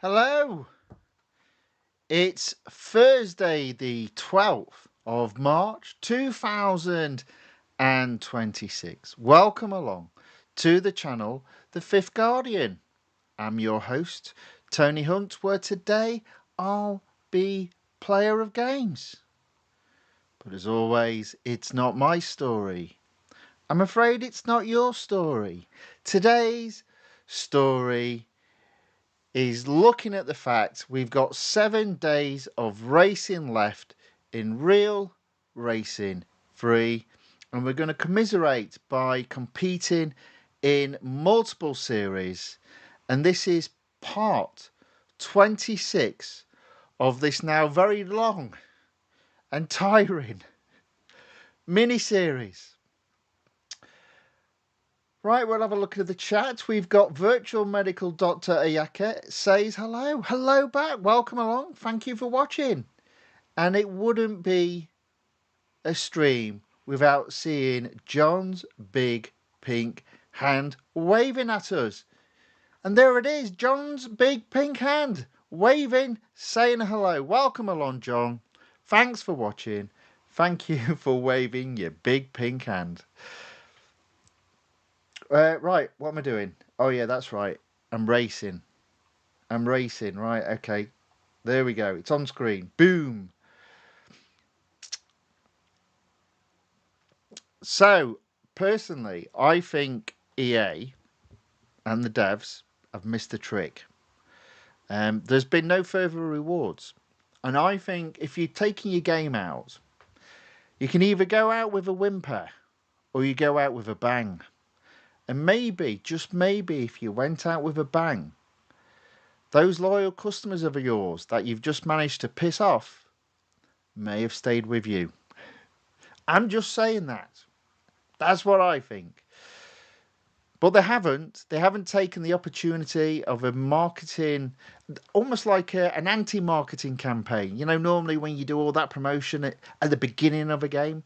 Hello. It's Thursday, the 12th of March 2026. Welcome along to the channel, The Fifth Guardian. I'm your host, Tony Hunt, where today I'll be player of games. But as always, it's not my story. I'm afraid it's not your story. Today's story is looking at the fact we've got 7 days of racing left in Real Racing 3, and we're going to commiserate by competing in multiple series, and this is part 26 of this now very long and tiring mini-series. Right, we'll have a look at the chat. We've got Virtual Medical Dr. Ayaka says hello. Hello back. Welcome along. Thank you for watching. And it wouldn't be a stream without seeing John's big pink hand waving at us. And there it is, John's big pink hand waving, saying hello. Welcome along, John. Thanks for watching. Thank you for waving your big pink hand. Right, what am I doing? Oh yeah, that's right. I'm racing. Right, okay. There we go. It's on screen. Boom. So, personally, I think EA and the devs have missed the trick. There's been no further rewards. And I think if you're taking your game out, you can either go out with a whimper or you go out with a bang. And maybe, just maybe, if you went out with a bang, those loyal customers of yours that you've just managed to piss off may have stayed with you. I'm just saying that. That's what I think. But they haven't. They haven't taken the opportunity of a marketing, almost like an anti-marketing campaign. You know, normally when you do all that promotion at the beginning of a game,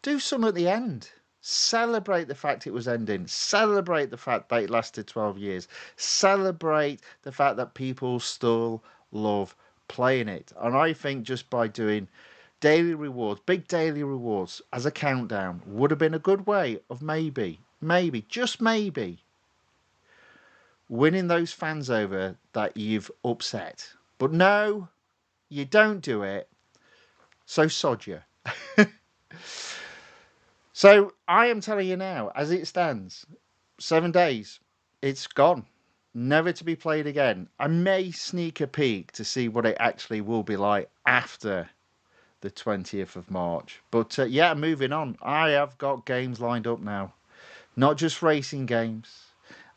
do some at the end. Celebrate the fact it was ending. Celebrate the fact that it lasted 12 years. Celebrate the fact that people still love playing it. And I think just by doing daily rewards, big daily rewards as a countdown would have been a good way of maybe, just maybe, winning those fans over that you've upset. But no, you don't do it. So sod you. So I am telling you now, as it stands, 7 days, it's gone. Never to be played again. I may sneak a peek to see what it actually will be like after the 20th of March. But yeah, moving on. I have got games lined up now. Not just racing games.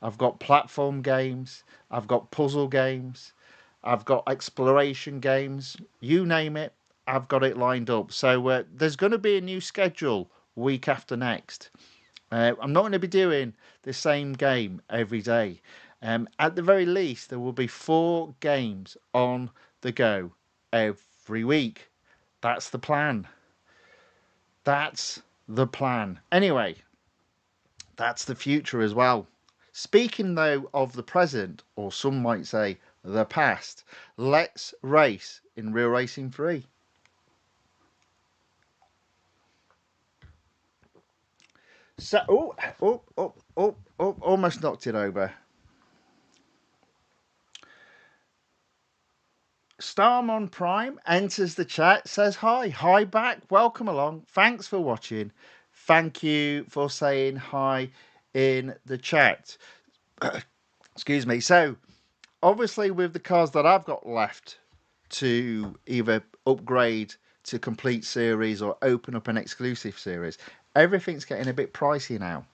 I've got platform games. I've got puzzle games. I've got exploration games. You name it, I've got it lined up. So there's going to be a new schedule week after next. I'm not going to be doing the same game every day. At the very least, there will be 4 games on the go every week. That's the plan. That's the plan. Anyway, that's the future as well. Speaking though of the present, or some might say the past, let's race in Real Racing 3. So, almost knocked it over. Starmon Prime enters the chat, says hi. Hi back, welcome along. Thanks for watching. Thank you for saying hi in the chat. Excuse me. So, obviously with the cars that I've got left to either upgrade to complete series or open up an exclusive series, everything's getting a bit pricey now.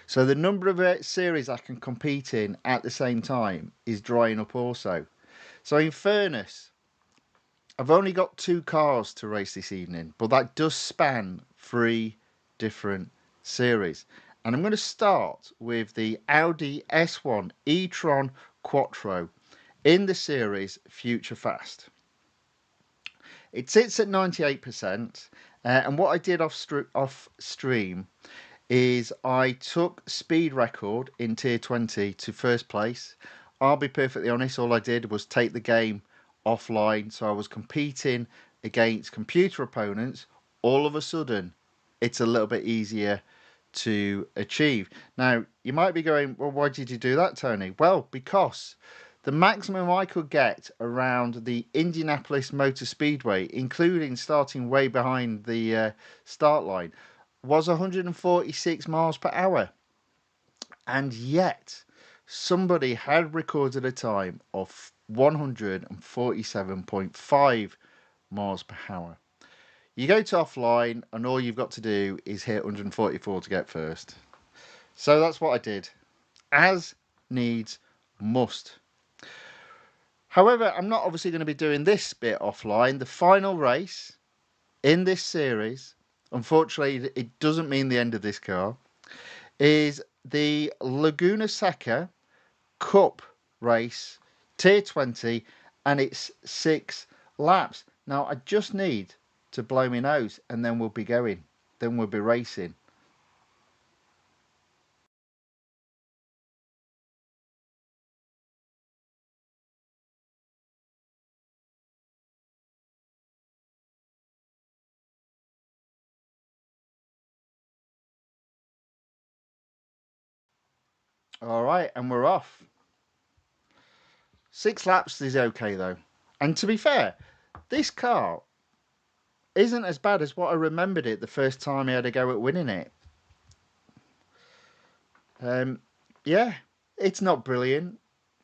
So the number of series I can compete in at the same time is drying up also. So in fairness, I've only got 2 cars to race this evening, but that does span 3 different series. And I'm going to start with the Audi S1 E-TRON QUATTRO in the series Future Fast. It sits at 98%, and what I did off stream is I took speed record in tier 20 to first place. I'll be perfectly honest, all I did was take the game offline, so I was competing against computer opponents. All of a sudden, it's a little bit easier to achieve. Now, you might be going, well, why did you do that, Tony? Well, because the maximum I could get around the Indianapolis Motor Speedway, including starting way behind the start line, was 146 miles per hour. And yet, somebody had recorded a time of 147.5 miles per hour. You go to offline, and all you've got to do is hit 144 to get first. So that's what I did. As needs must. However, I'm not obviously going to be doing this bit offline. The final race in this series, unfortunately, it doesn't mean the end of this car, is the Laguna Seca Cup race, Tier 20, and it's 6 laps. Now, I just need to blow my nose, and then we'll be going. Then we'll be racing. All right, and we're off. 6 laps is okay, though. And to be fair, this car isn't as bad as what I remembered it the first time I had a go at winning it. Yeah, it's not brilliant.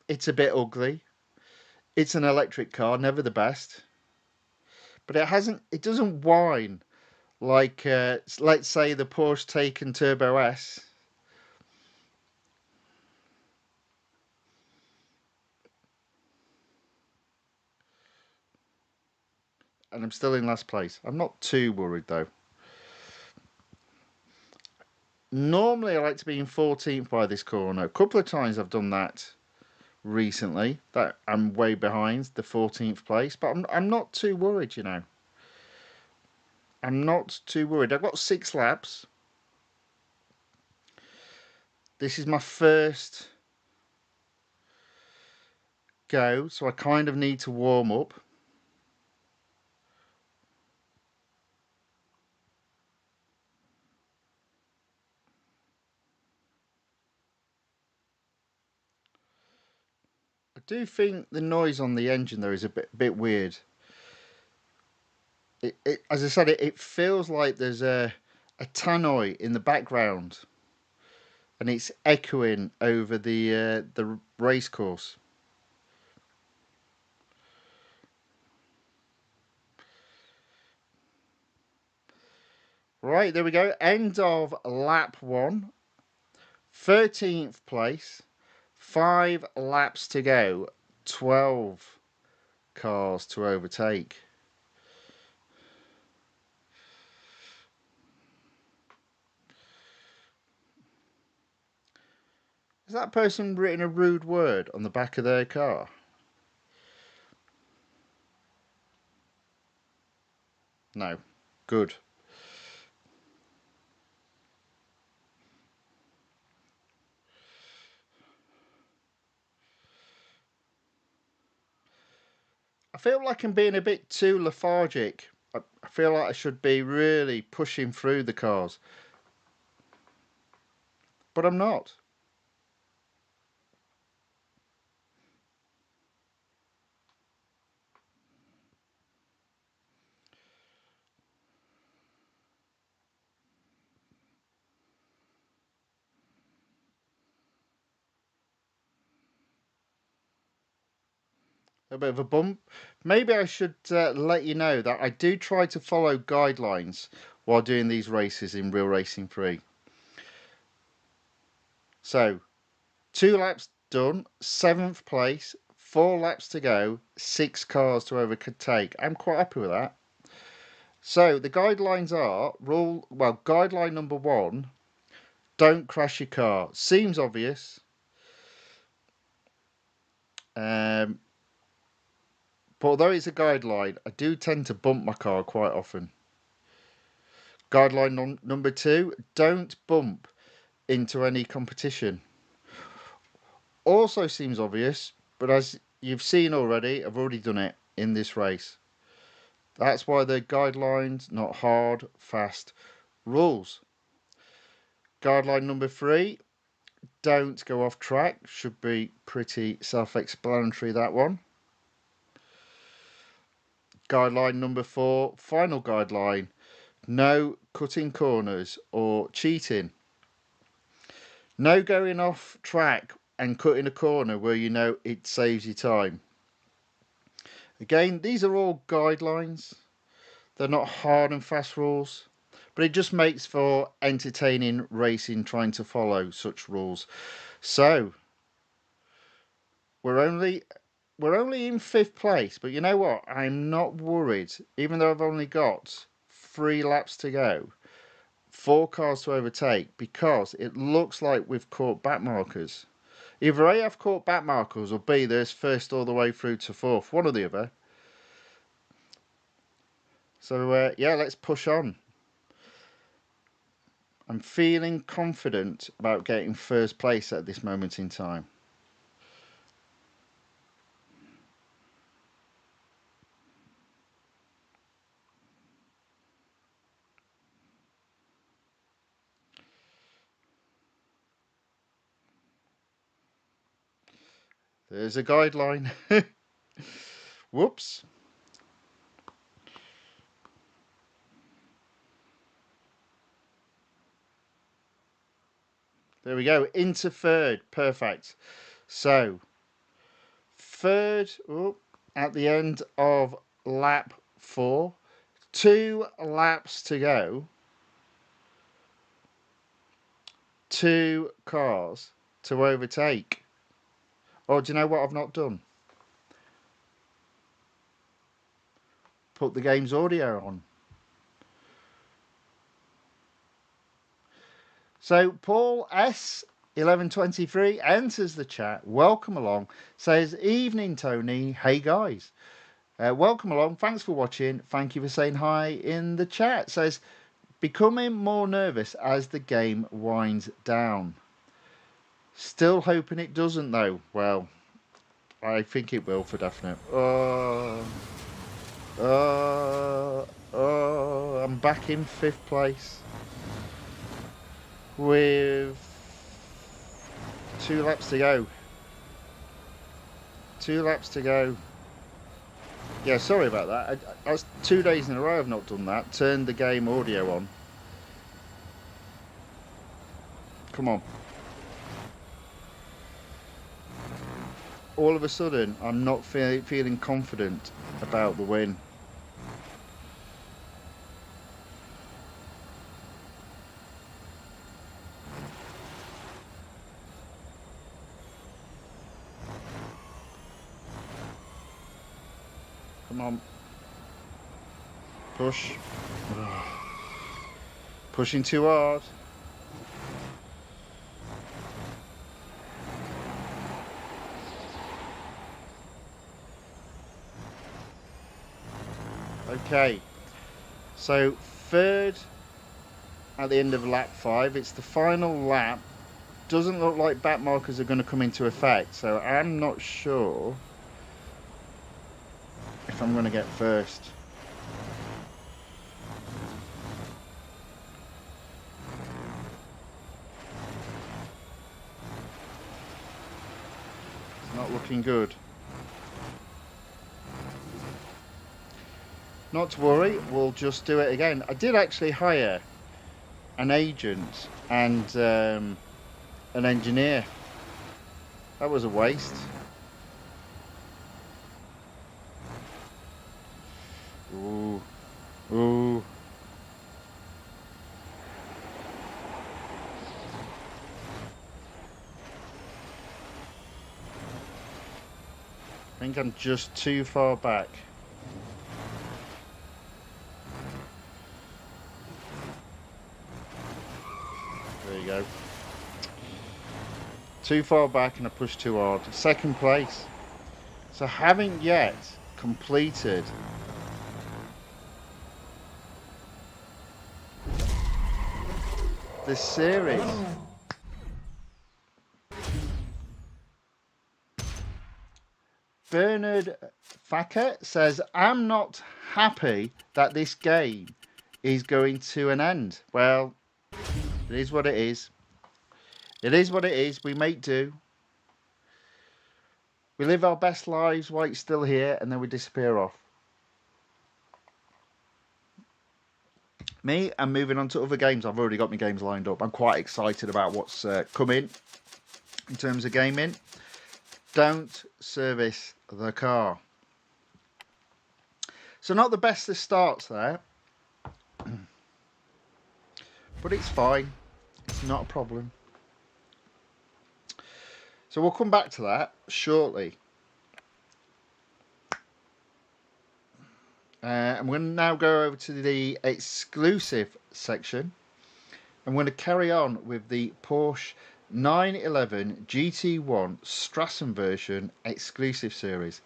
It's a bit ugly. It's an electric car, never the best. But it doesn't whine like, let's say, the Porsche Taycan Turbo S. And I'm still in last place. I'm not too worried, though. Normally, I like to be in 14th by this corner. A couple of times I've done that recently. That I'm way behind the 14th place. But I'm not too worried, you know. I'm not too worried. I've got 6 laps. This is my first go, so I kind of need to warm up. I do think the noise on the engine though is a bit weird. As I said, it feels like there's a tannoy in the background, and it's echoing over the race course. Right, there we go. End of lap 1. 13th place. 5 laps to go. 12 cars to overtake. Has that person written a rude word on the back of their car? No. Good. I feel like I'm being a bit too lethargic. I feel like I should be really pushing through the cars. But I'm not. A bit of a bump. Maybe I should let you know that I do try to follow guidelines while doing these races in Real Racing 3. So, 2 laps done, 7th place, 4 laps to go, 6 cars to overtake. I'm quite happy with that. So, the guidelines are, guideline number 1, don't crash your car. Seems obvious. But although it's a guideline, I do tend to bump my car quite often. Guideline number 2, don't bump into any competition. Also seems obvious, but as you've seen already, I've already done it in this race. That's why they're guidelines, not hard, fast rules. Guideline number 3, don't go off track. Should be pretty self-explanatory, that one. Guideline number 4, final guideline, no cutting corners or cheating. No going off track and cutting a corner where you know it saves you time. Again, these are all guidelines. They're not hard and fast rules, but it just makes for entertaining racing trying to follow such rules. So we're only in 5th place, but you know what? I'm not worried, even though I've only got 3 laps to go, 4 cars to overtake, because it looks like we've caught back markers. Either A, I've caught back markers, or B, there's first all the way through to 4th, one or the other. So yeah, let's push on. I'm feeling confident about getting 1st place at this moment in time. There's a guideline. Whoops. There we go, into 3rd, perfect. So 3rd, at the end of lap 4, 2 laps to go, 2 cars to overtake. Oh, do you know what I've not done? Put the game's audio on. So Paul S 1123 enters the chat. Welcome along. Says, evening Tony. Hey guys. Welcome along. Thanks for watching. Thank you for saying hi in the chat. Says, becoming more nervous as the game winds down. Still hoping it doesn't though. Well, I think it will for definite. I'm back in 5th place with 2 laps to go. 2 laps to go. Yeah, sorry about that. That's 2 days in a row I've not done that. Turned the game audio on. Come on. All of a sudden, I'm not feeling confident about the win. Come on. Push. Pushing too hard. Okay. So 3rd at the end of lap 5. It's the final lap. Doesn't look like back markers are going to come into effect. So I'm not sure if I'm going to get 1st. It's not looking good. Not to worry, we'll just do it again. I did actually hire an agent and an engineer. That was a waste. Ooh. Ooh. I think I'm just too far back. There you go. Too far back and I pushed too hard. 2nd place. So haven't yet completed this series. Bernard Thacker says, I'm not happy that this game is going to an end. Well, it is what it is. It is what it is. We make do. We live our best lives while it's still here, and then we disappear off. Me, I'm moving on to other games. I've already got my games lined up. I'm quite excited about what's coming in terms of gaming. Don't service the car. So not the best of starts there. But it's fine. It's not a problem. So we'll come back to that shortly. I'm going to now go over to the exclusive section. I'm going to carry on with the Porsche 911 GT1 Strassenversion exclusive series.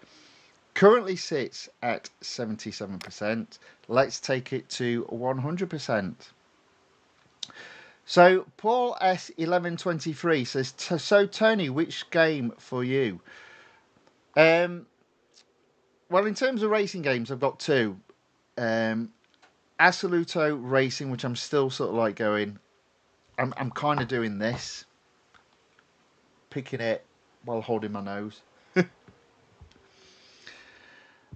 Currently sits at 77%. Let's take it to 100%. So Paul S1123 says, so Tony, which game for you? Well, in terms of racing games, I've got two. Assoluto Racing, which I'm still sort of like going, I'm kind of doing this, picking it while holding my nose.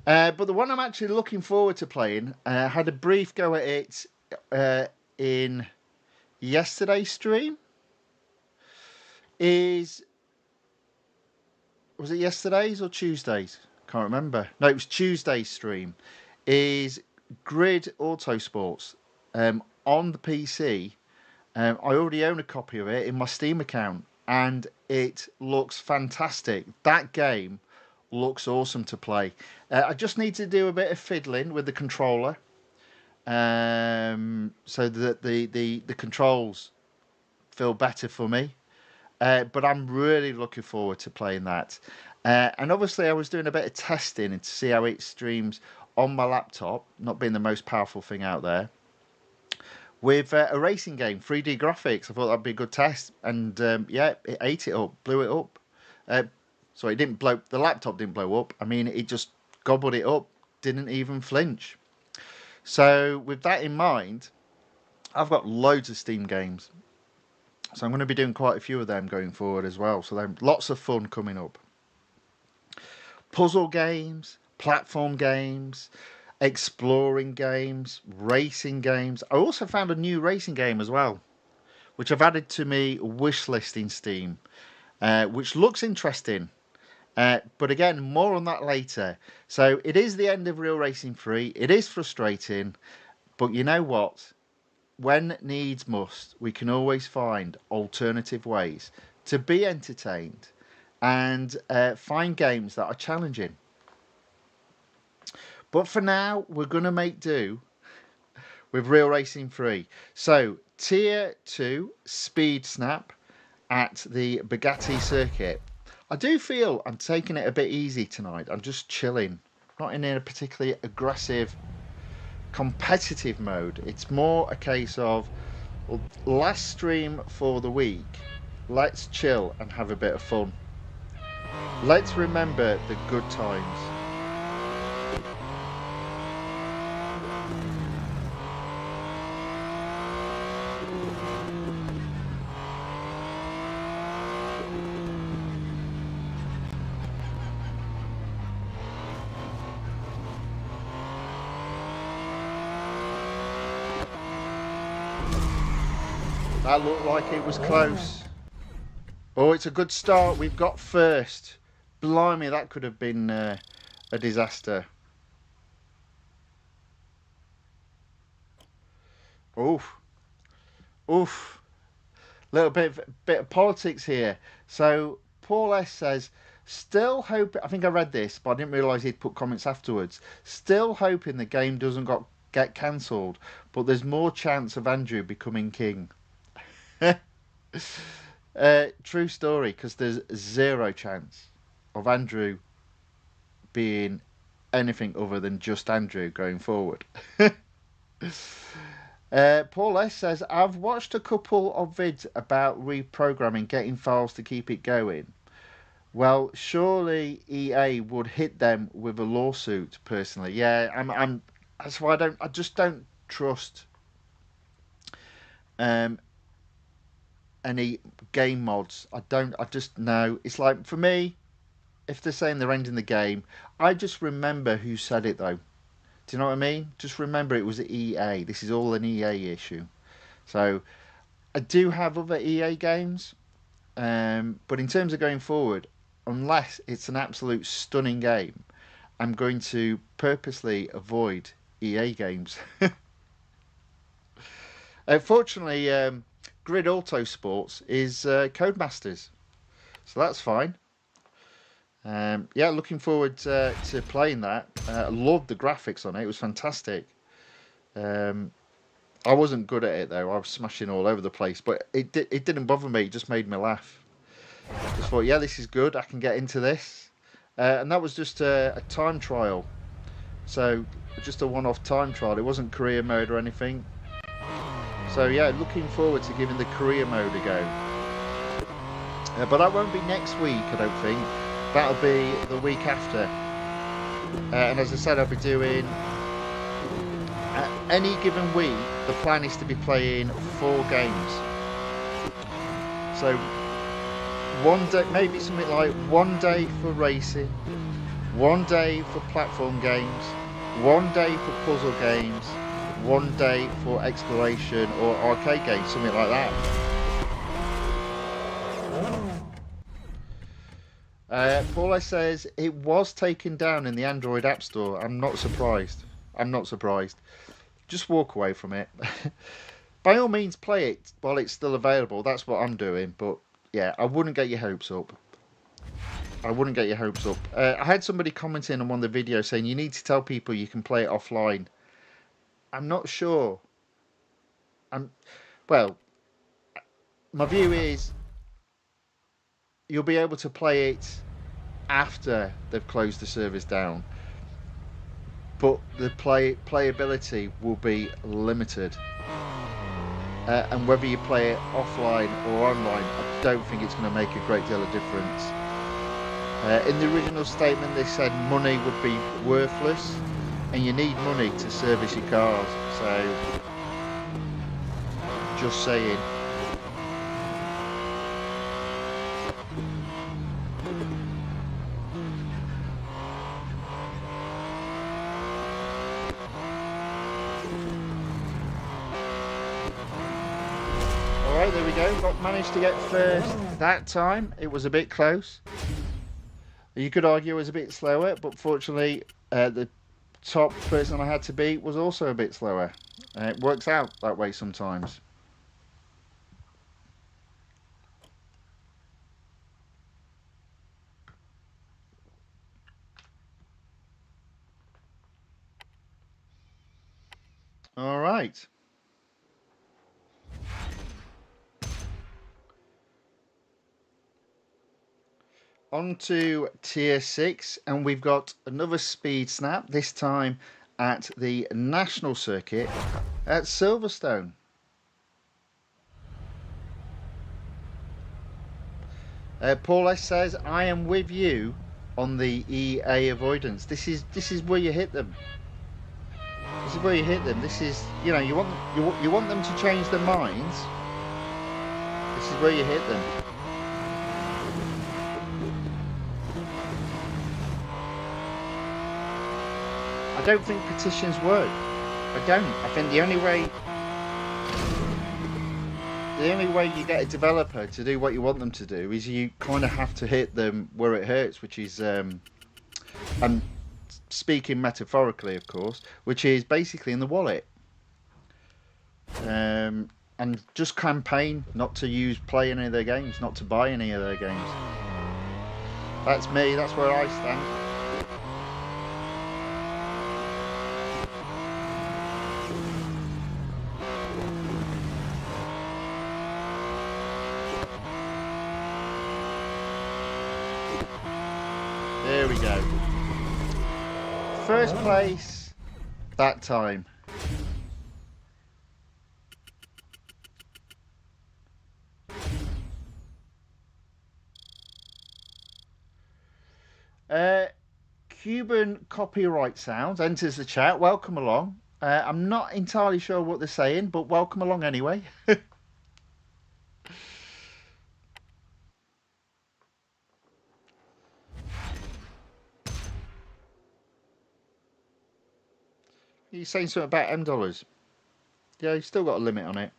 But the one I'm actually looking forward to playing, had a brief go at it in yesterday's stream. Was it yesterday's or Tuesday's? Can't remember. No, it was Tuesday's stream. Is Grid Autosports on the PC. I already own a copy of it in my Steam account, and it looks fantastic. That game looks awesome to play. I just need to do a bit of fiddling with the controller, so that the controls feel better for me. But I'm really looking forward to playing that. And obviously I was doing a bit of testing to see how it streams on my laptop, not being the most powerful thing out there, with a racing game, 3D graphics. I thought that'd be a good test, and yeah, it ate it up, blew it up. Sorry, it didn't blow. The laptop didn't blow up. I mean, it just gobbled it up, didn't even flinch. So with that in mind, I've got loads of Steam games. So I'm going to be doing quite a few of them going forward as well. So there's lots of fun coming up. Puzzle games, platform games, exploring games, racing games. I also found a new racing game as well, which I've added to my wish list in Steam, which looks interesting. But again, more on that later. So it is the end of Real Racing 3. It is frustrating, but you know what? When needs must, we can always find alternative ways to be entertained and find games that are challenging. But for now, we're going to make do with Real Racing 3. So, Tier 2 Speed Snap at the Bugatti circuit. I do feel I'm taking it a bit easy tonight. I'm just chilling. Not in a particularly aggressive, competitive mode. It's more a case of, well, last stream for the week, let's chill and have a bit of fun. Let's remember the good times. That looked like it was close. Oh, it's a good start. We've got first. Blimey, that could have been a disaster. Oof. Oof. Little bit of politics here. So, Paul S says, still hoping, I think I read this, but I didn't realise he'd put comments afterwards. Still hoping the game doesn't get cancelled, but there's more chance of Andrew becoming king. True story, because there's zero chance of Andrew being anything other than just Andrew going forward. Paul S says, I've watched a couple of vids about reprogramming, getting files to keep it going. Well, surely EA would hit them with a lawsuit. Personally, yeah, I'm. That's why I just don't trust um, any game mods. I don't. I just know. It's like for me, if they're saying they're ending the game, I just remember who said it though. Do you know what I mean? Just remember it was EA. This is all an EA issue. So I do have other EA games, but in terms of going forward, unless it's an absolute stunning game, I'm going to purposely avoid EA games. Fortunately, Grid Auto Sports is Codemasters, so that's fine. Yeah, looking forward to playing that. Loved the graphics on it; it was fantastic. Um, I wasn't good at it though; I was smashing all over the place, but it didn't bother me. It just made me laugh. Just thought, yeah, this is good. I can get into this, and that was just a time trial. So just a one-off time trial. It wasn't career mode or anything. So yeah, looking forward to giving the career mode a go. But that won't be next week, I don't think. That'll be the week after. And as I said, I'll be doing any given week. The plan is to be playing 4 games. So one day, maybe something like one day for racing, one day for platform games, one day for puzzle games, one day for exploration or arcade games, something like that. Paula says it was taken down in the Android App Store. I'm not surprised. I'm not surprised. Just walk away from it. By all means, play it while it's still available. That's what I'm doing. But yeah, I wouldn't get your hopes up. I wouldn't get your hopes up. I had somebody commenting on one of the videos saying you need to tell people you can play it offline. I'm not sure. Well, my view is you'll be able to play it after they've closed the servers down, but the playability will be limited. And whether you play it offline or online, I don't think it's going to make a great deal of difference. In the original statement, they said money would be worthless, and you need money to service your cars. So, just saying. Alright, there we go. Managed to get first that time. It was a bit close. You could argue it was a bit slower, but fortunately, the top person I had to beat was also a bit slower. It works out that way sometimes. All right. On to tier 6, and we've got another speed snap, this time at the national circuit at Silverstone. Paul S says, I am with you on the EA avoidance. This is where you hit them. This is where you hit them. This is, you know, you want them to change their minds. This is where you hit them. I don't think petitions work. I don't. I think the only way you get a developer to do what you want them to do is you kind of have to hit them where it hurts, which is, I'm speaking metaphorically, of course, which is basically in the wallet. And just campaign not to play any of their games, not to buy any of their games. That's me. That's where I stand. There we go. First place that time. Uh, Cuban copyright sounds enters the chat. Welcome along. I'm not entirely sure what they're saying, but welcome along anyway. You're saying something about $M? Yeah, you still got a limit on it.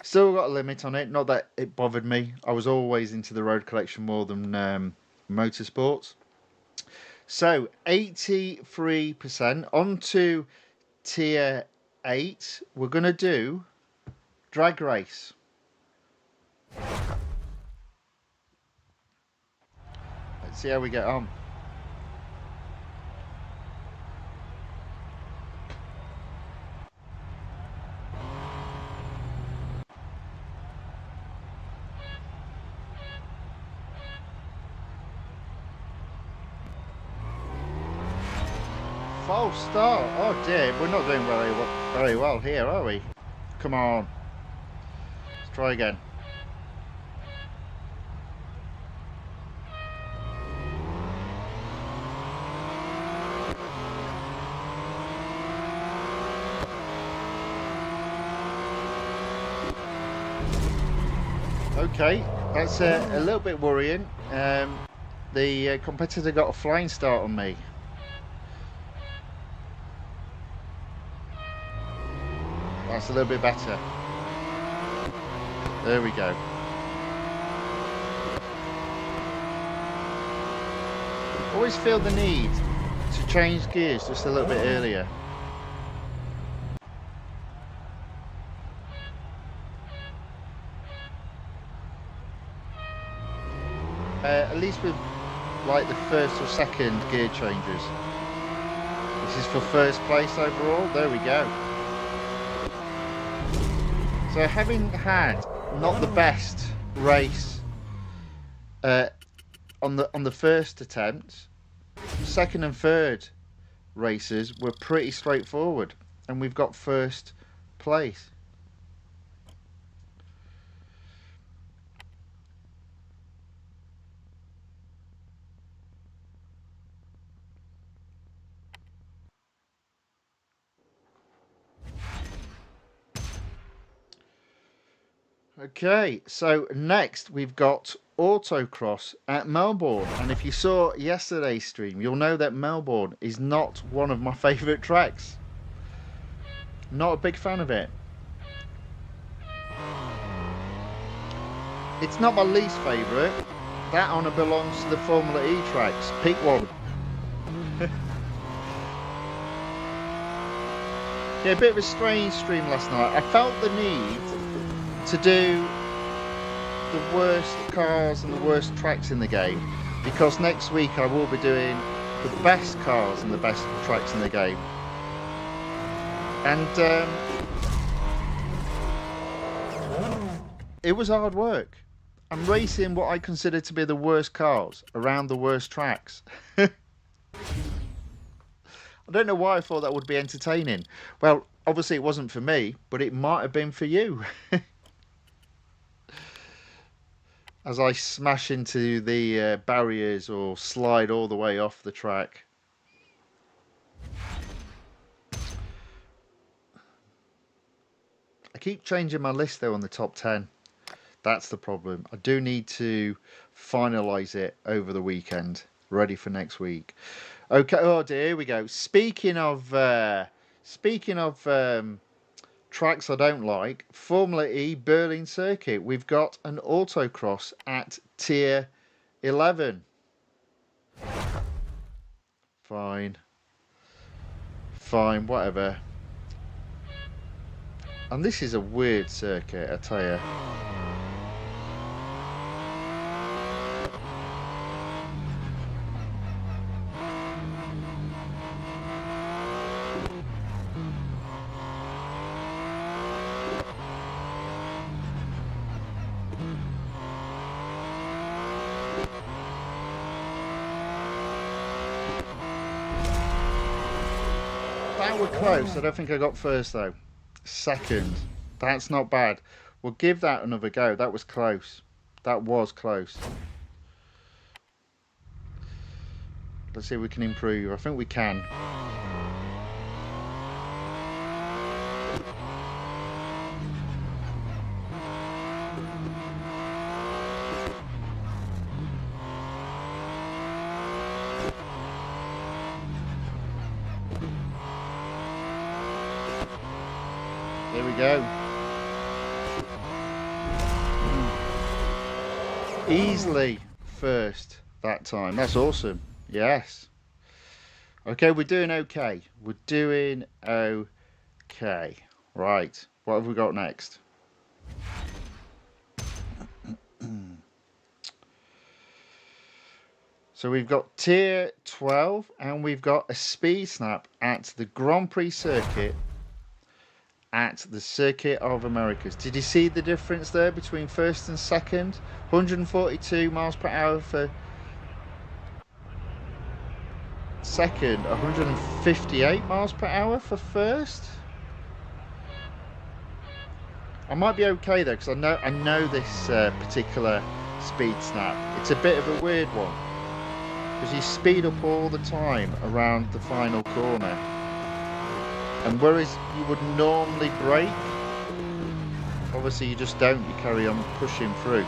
Still got a limit on it. Not that it bothered me. I was always into the road collection more than motorsports. So 83% on to tier 8. We're going to do drag race. Let's see how we get on. False start. Oh dear, we're not doing very well here, are we? Come on. Let's try again. Okay, that's a little bit worrying. The competitor got a flying start on me. That's a little bit better. There we go. Always feel the need to change gears just a little bit earlier. At least with like the first or second gear changes. This is for first place overall. There we go. So having had not the best race on the first attempt, second and third races were pretty straightforward, and we've got first place. Okay, so next we've got autocross at Melbourne, and if you saw yesterday's stream, you'll know that Melbourne is not one of my favourite tracks. Not a big fan of it. It's not my least favourite. That honour belongs to the Formula E tracks. Pick one. Yeah, a bit of a strange stream last night. I felt the need to do the worst cars and the worst tracks in the game, because next week I will be doing the best cars and the best tracks in the game. And it was hard work. I'm racing what I consider to be the worst cars around the worst tracks. I don't know why I thought that would be entertaining. Well, obviously it wasn't for me, but it might have been for you. As I smash into the barriers or slide all the way off the track. I keep changing my list though on the top 10. That's the problem. I do need to finalise it over the weekend, ready for next week. Okay, oh dear, here we go. Speaking of tracks I don't like, Formula E Berlin Circuit. We've got an autocross at tier 11. Fine, whatever. And this is a weird circuit, I tell you. That were close. I don't think I got first though. Second. That's not bad. We'll give that another go. That was close. That was close. Let's see if we can improve. I think we can. There we go. Easily first that time. That's awesome. Yes. Okay, we're doing okay. We're doing okay. Right. What have we got next? So we've got tier 12 and we've got a speed snap at the Grand Prix circuit at the Circuit of Americas. Did you see the difference there between first and second? 142 miles per hour for second, 158 miles per hour for first. I might be okay though, because I know this particular speed snap. It's a bit of a weird one because you speed up all the time around the final corner. And whereas you would normally brake, obviously you just don't, you carry on pushing through.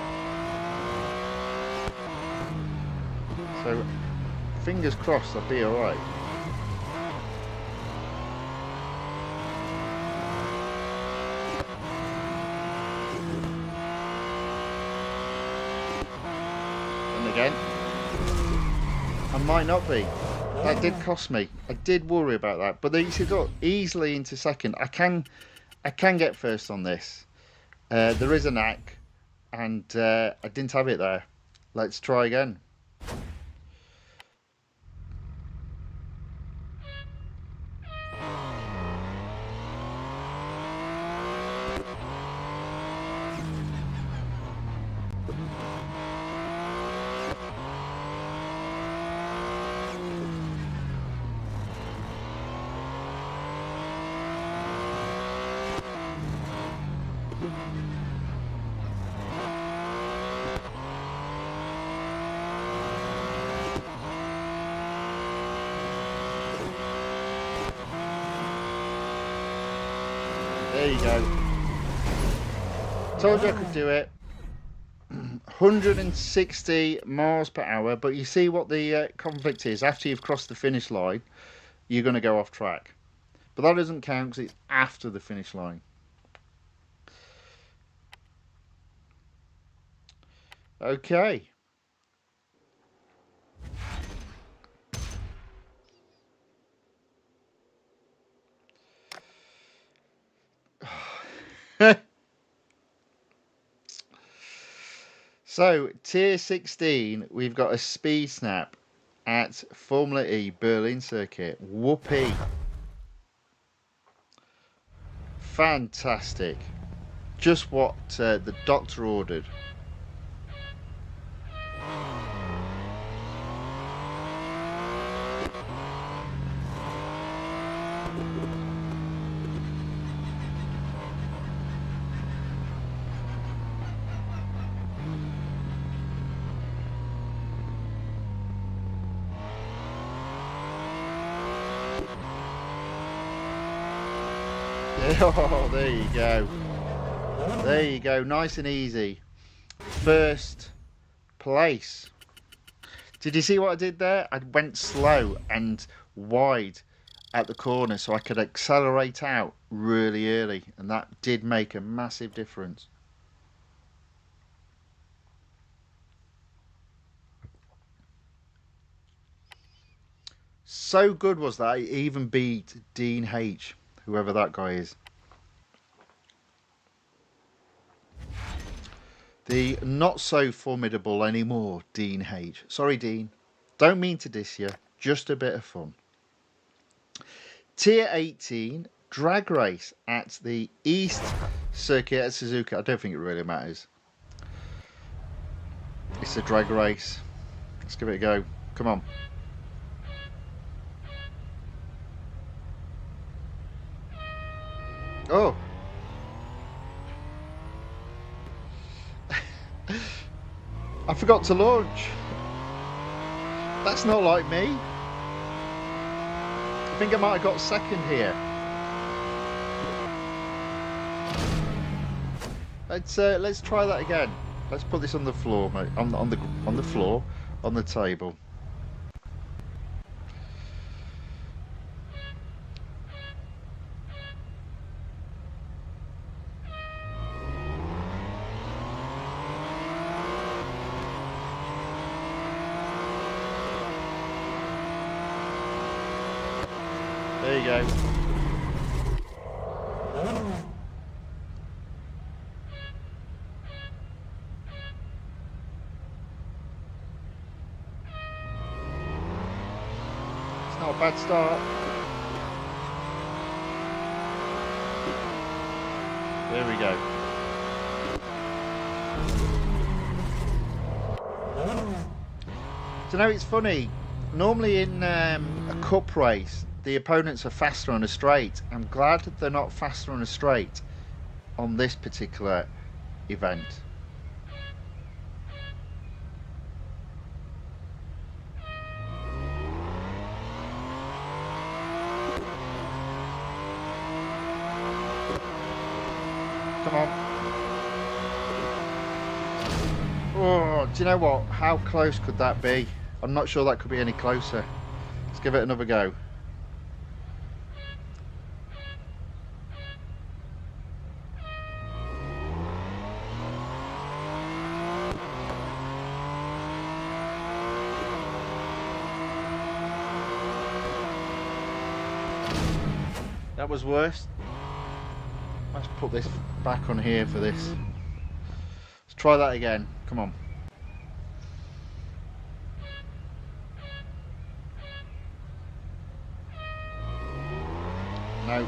So, fingers crossed I'll be alright. And again, I might not be. That did cost me. I did worry about that, but you see, got easily into second. I can get first on this. There is a knack, and I didn't have it there. Let's try again. There you go. Told you I could do it. 160 miles per hour, but you see what the conflict is. After you've crossed the finish line, you're going to go off track. But that doesn't count because it's after the finish line. Okay. So, tier 16, we've got a speed snap at Formula E Berlin circuit. Whoopee. Fantastic. Just what the doctor ordered. Oh, there you go. There you go. Nice and easy. First place. Did you see what I did there? I went slow and wide at the corner so I could accelerate out really early, and that did make a massive difference. So good was that I even beat Dean H, whoever that guy is. The not so formidable anymore Dean H. Sorry, Dean. Don't mean to diss you. Just a bit of fun. Tier 18 drag race at the East Circuit at Suzuka. I don't think it really matters. It's a drag race. Let's give it a go. Come on. Oh. I forgot to launch. That's not like me. I think I might have got second here. Let's try that again. Let's put this on the floor, mate. On the floor, on the table. There you go. It's not a bad start. There we go. Do you know, it's funny. Normally in a cup race, the opponents are faster on a straight. I'm glad they're not faster on a straight on this particular event. Come on. Oh, do you know what? How close could that be? I'm not sure that could be any closer. Let's give it another go. That was worse. Let's put this back on here for this. Let's try that again. Come on. No.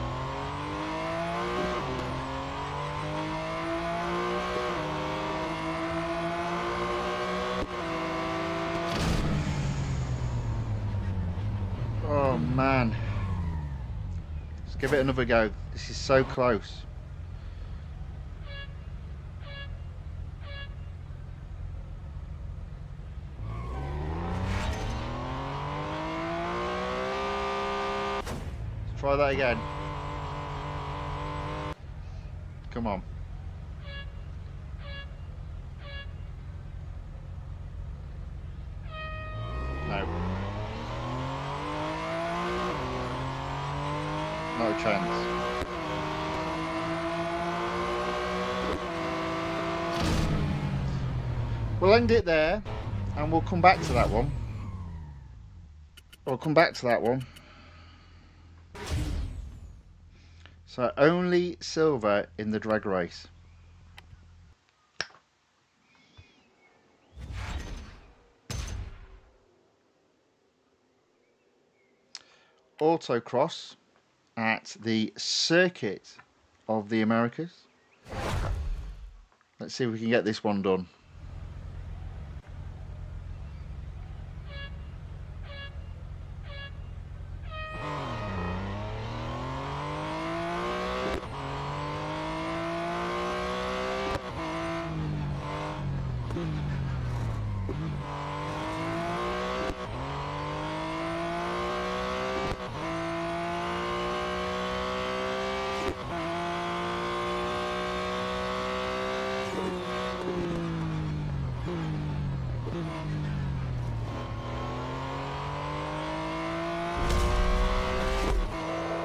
Oh man. Let's give it another go. This is so close. Let's try that again. Come on. No. Not a chance. We'll end it there and we'll come back to that one. We'll come back to that one. So only silver in the drag race. Autocross at the Circuit of the Americas. Let's see if we can get this one done.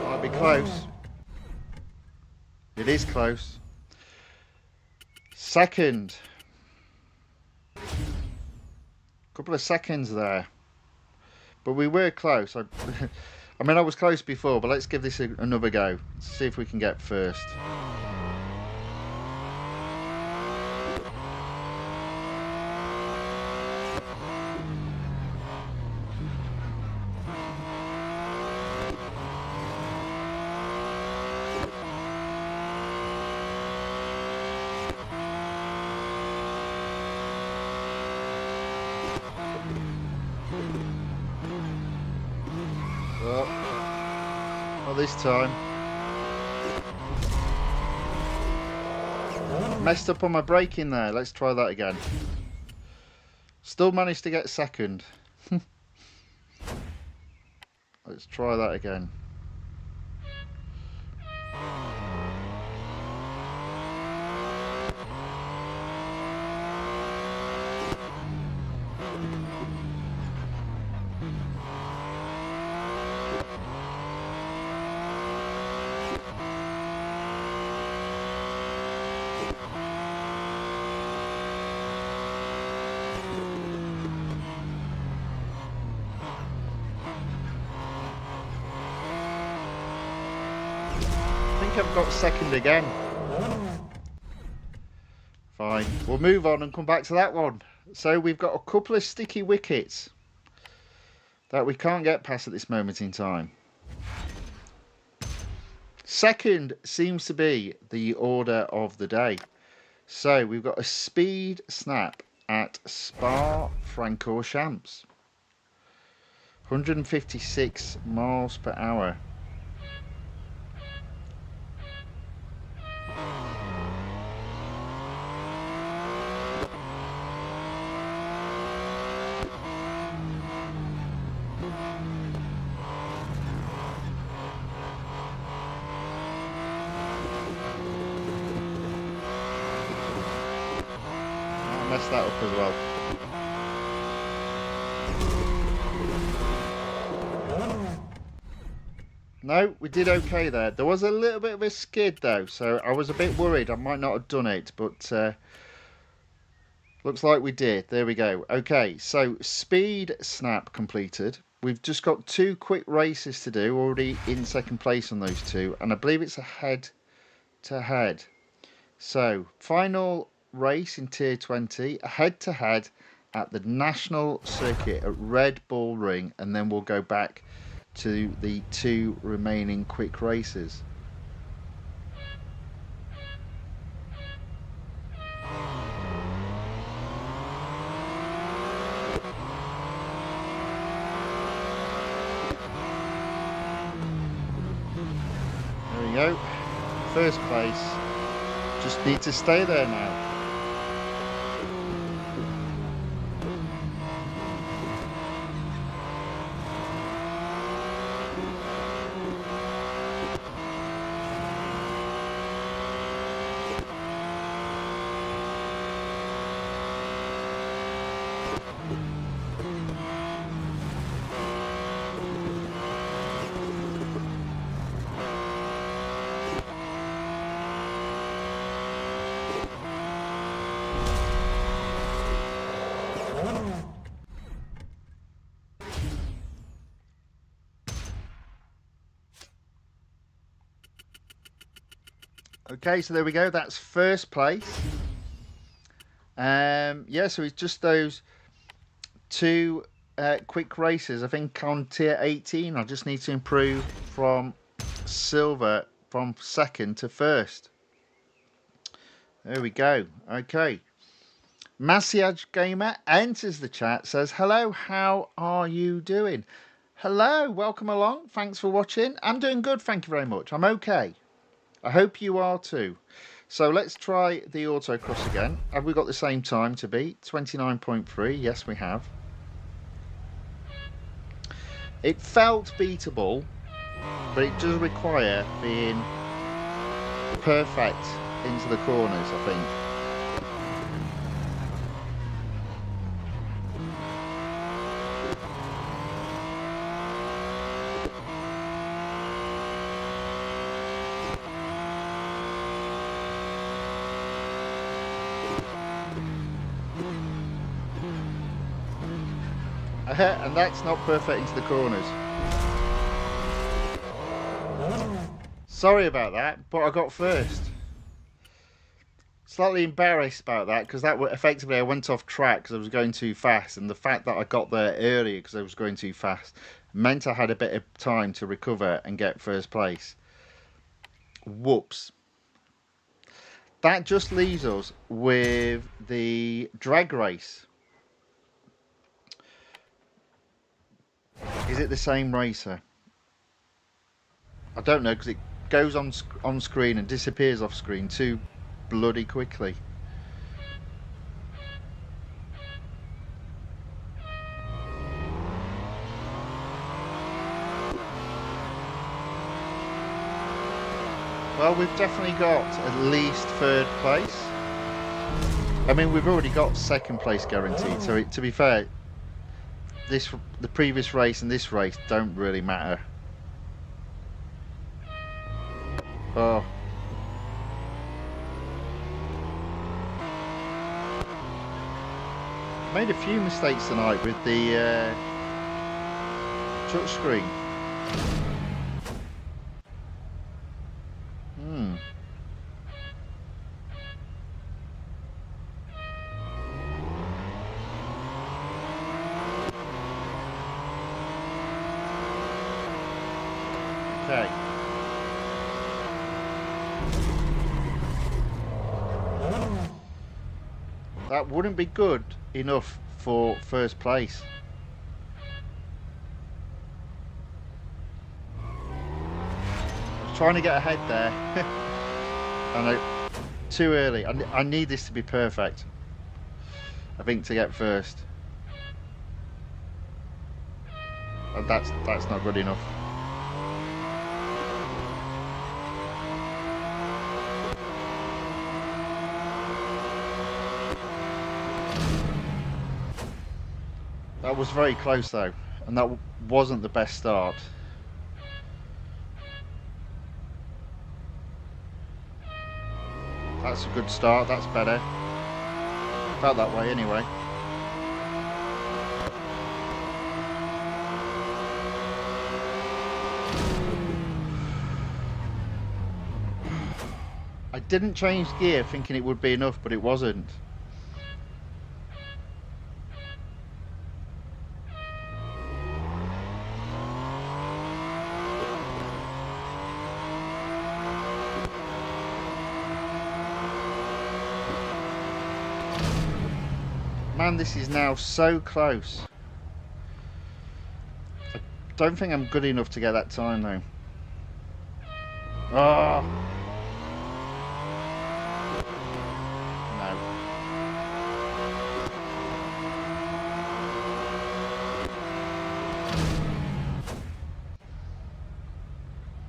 Might be close. It is close. Second. Couple of seconds there. But we were close. I mean, I was close before, but let's give this another go. See if we can get first. Oh, not this time. Messed up on my braking there. Let's try that again. Still managed to get second. I Let's try that again. I think I've got second again. Fine, we'll move on and come back to that one. So we've got a couple of sticky wickets that we can't get past at this moment in time. Second seems to be the order of the day. So we've got a speed snap at Spa-Francorchamps. 156 miles per hour. Mess that up as well. No, we did okay there. There was a little bit of a skid though, so I was a bit worried I might not have done it, but looks like we did. There we go. Okay, so speed snap completed. We've just got 2 quick races to do, already in second place on those 2, and I believe it's a head to head. So final race in tier 20, a head to head at the national circuit at Red Bull Ring, and then we'll go back to the 2 remaining quick races. There we go, first place. Just need to stay there now. Okay, so there we go. That's first place. Yeah, so it's just those 2 quick races. I think on tier 18, I just need to improve from silver from second to first. There we go. Okay. Massiage Gamer enters the chat, says, hello, how are you doing? Hello, welcome along. Thanks for watching. I'm doing good, thank you very much. I'm okay. I hope you are too. So let's try the autocross again. Have we got the same time to beat? 29.3. Yes, we have. It felt beatable, but it does require being perfect into the corners, I think. And that's not perfect into the corners. Sorry about that, but I got first. Slightly embarrassed about that, because that effectively I went off track because I was going too fast, and the fact that I got there earlier because I was going too fast meant I had a bit of time to recover and get first place. Whoops. That just leaves us with the drag race. Is it the same racer? I don't know, because it goes on screen and disappears off screen too bloody quickly. Well, we've definitely got at least third place. I mean, we've already got second place guaranteed. So to be fair, the previous race and this race don't really matter. Oh. Made a few mistakes tonight with the touch screen. Okay. That wouldn't be good enough for first place. I was trying to get ahead there. I know, too early. I need this to be perfect, I think, to get first. And that's not good enough. That was very close though, and that wasn't the best start. That's a good start, that's better. Felt that way anyway. I didn't change gear thinking it would be enough, but it wasn't. Man, this is now so close. I don't think I'm good enough to get that time though. Oh. No.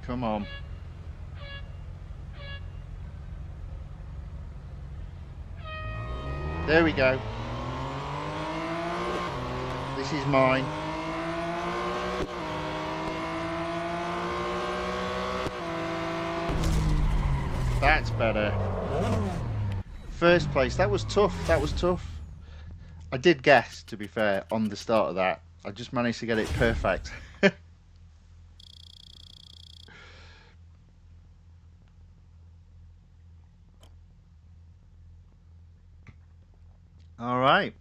Come on. There we go. This is mine. That's better. First place. That was tough. That was tough. I did guess, to be fair, on the start of that. I just managed to get it perfect. All right.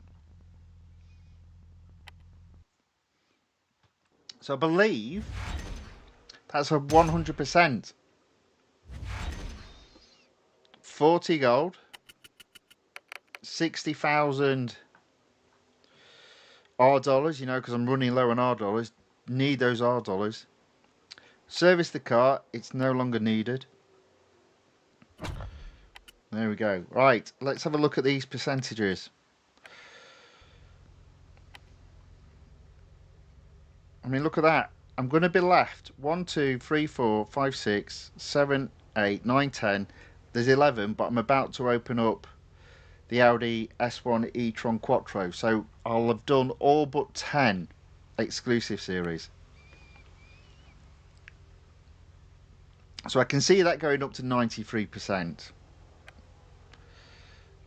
So I believe that's a 100%. 40 gold, 60,000 R dollars, you know, because I'm running low on R dollars. Need those R dollars. Service the car, it's no longer needed. There we go. Right, let's have a look at these percentages. I mean, look at that. I'm going to be left 1, 2, 3, 4, 5, 6, 7, 8, 9, 10. There's 11, but I'm about to open up the Audi S1 E-TRON QUATTRO. So I'll have done all but 10 exclusive series. So I can see that going up to 93%.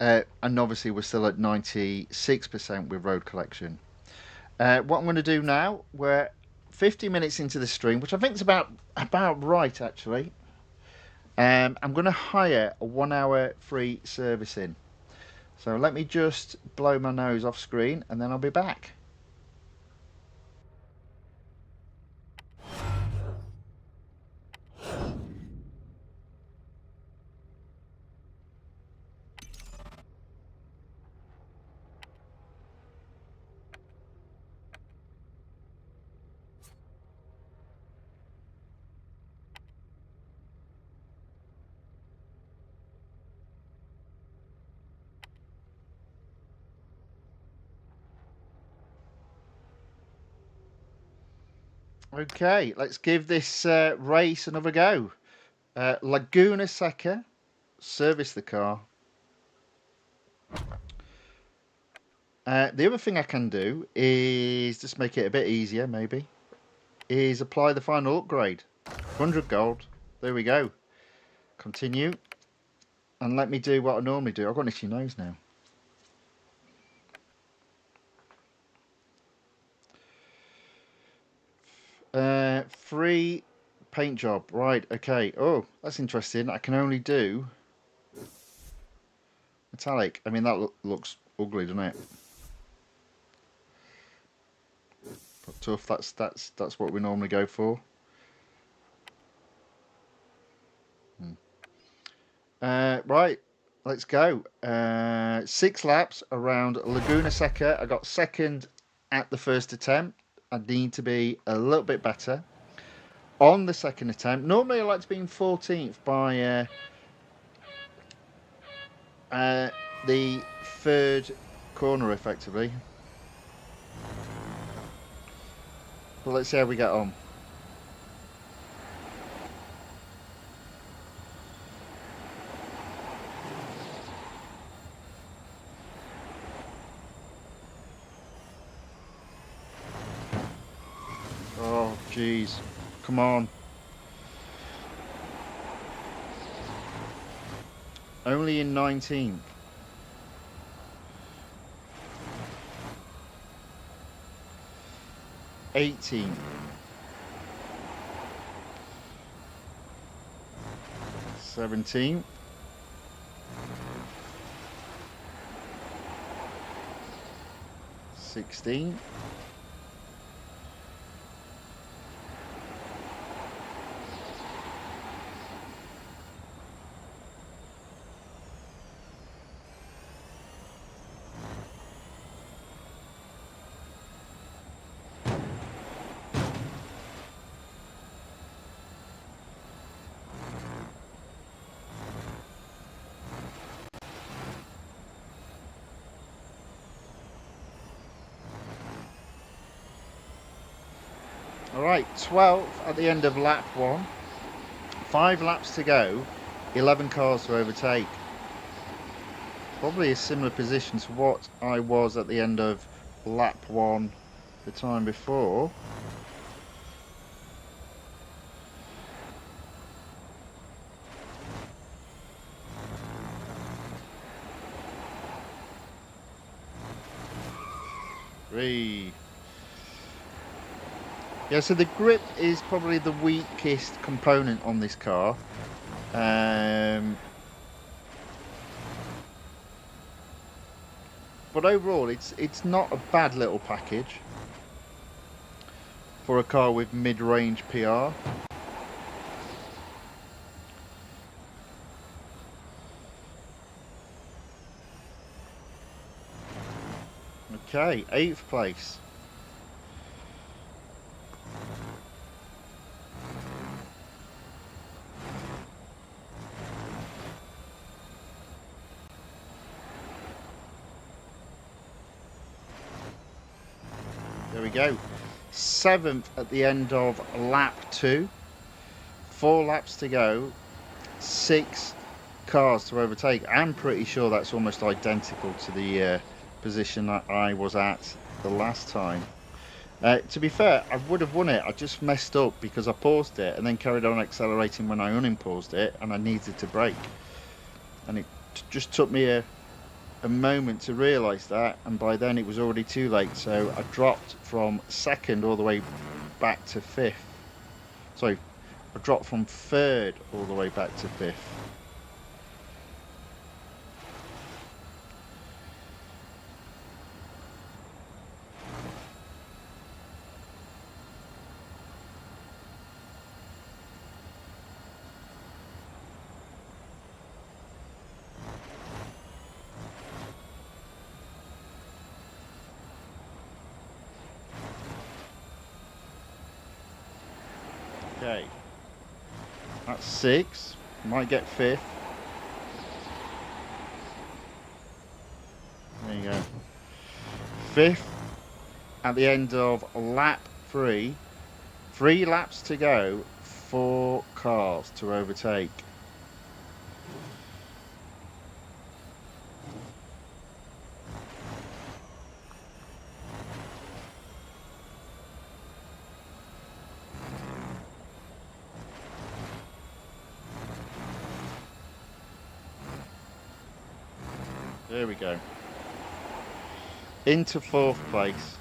And obviously we're still at 96% with Road Collection. What I'm going to do now, we're 50 minutes into the stream, which I think is about right actually. I'm going to hire a 1 hour free servicing. So let me just blow my nose off screen and then I'll be back. Okay, let's give this race another go. Laguna Seca, service the car. The other thing I can do is just make it a bit easier, maybe, is apply the final upgrade. 100 gold. There we go. Continue. And let me do what I normally do. I've got an itchy nose now. Free paint job. Right, okay. Oh, that's interesting. I can only do metallic. I mean, that looks ugly, doesn't it? But tough. That's what we normally go for. Right, let's go. 6 laps around Laguna Seca. I got second at the first attempt. I need to be a little bit better on the second attempt. Normally, I like to be in 14th by the third corner, effectively. But let's see how we get on. Oh, jeez. Come on. Only in 19th. '18. 17. 16. 12 at the end of lap 1. 5 laps to go. 11 cars to overtake. Probably a similar position to what I was at the end of lap 1 the time before. Yeah, so the grip is probably the weakest component on this car. But overall, it's not a bad little package for a car with mid-range PR. Okay, 8th place. There we go. 7th at the end of lap 2. 4 laps to go. 6 cars to overtake. I'm pretty sure that's almost identical to the position that I was at the last time. To be fair, I would have won it. I just messed up because I paused it and then carried on accelerating when I unpaused it, and I needed to brake. And it just took me a moment to realise that, and by then it was already too late. So I dropped from 2nd all the way back to 5th. Sorry, I dropped from 3rd all the way back to 5th. Okay, that's 6. Might get 5th. There you go. 5th at the end of lap 3. 3 laps to go. 4 cars to overtake. There we go. Into 4th place.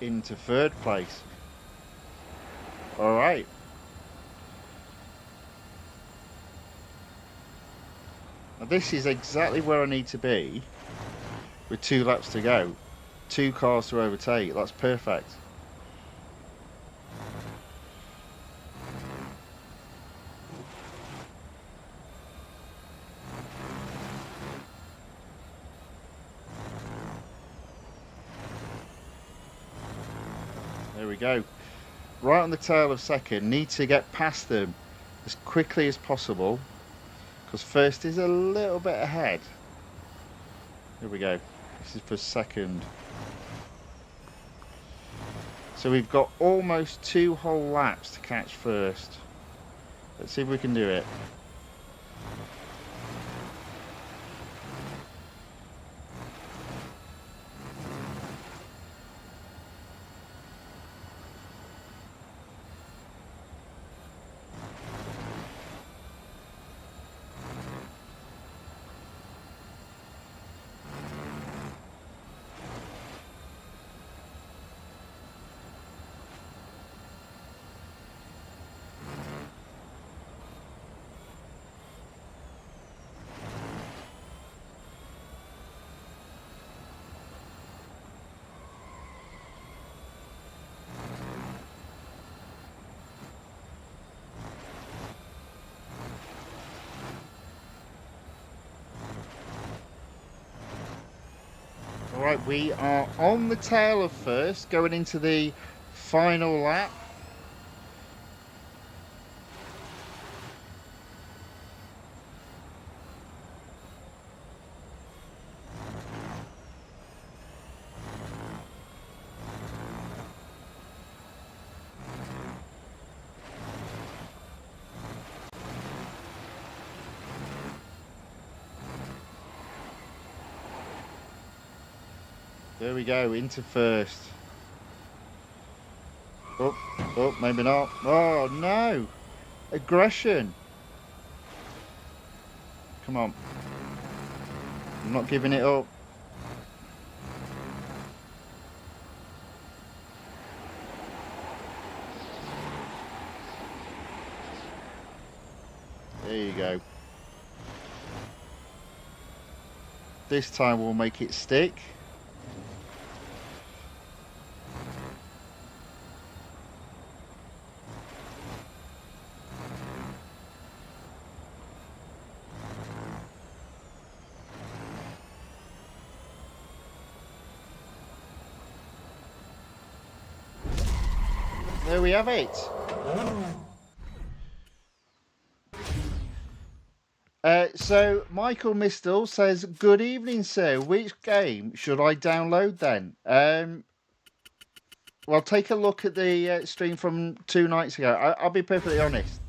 Into 3rd place. All right. Now this is exactly where I need to be with 2 laps to go. 2 cars to overtake. That's perfect. There we go. Right on the tail of 2nd. Need to get past them as quickly as possible, because 1st is a little bit ahead. Here we go. This is for 2nd. So we've got almost 2 whole laps to catch 1st. Let's see if we can do it. Alright, we are on the tail of 1st, going into the final lap. There we go, into 1st. Oh, maybe not. Oh, no. Aggression. Come on. I'm not giving it up. There you go. This time we'll make it stick. There we have it. So Michael Mistel says, "Good evening, sir. Which game should I download then?" Well, take a look at the stream from 2 nights ago. I'll be perfectly honest.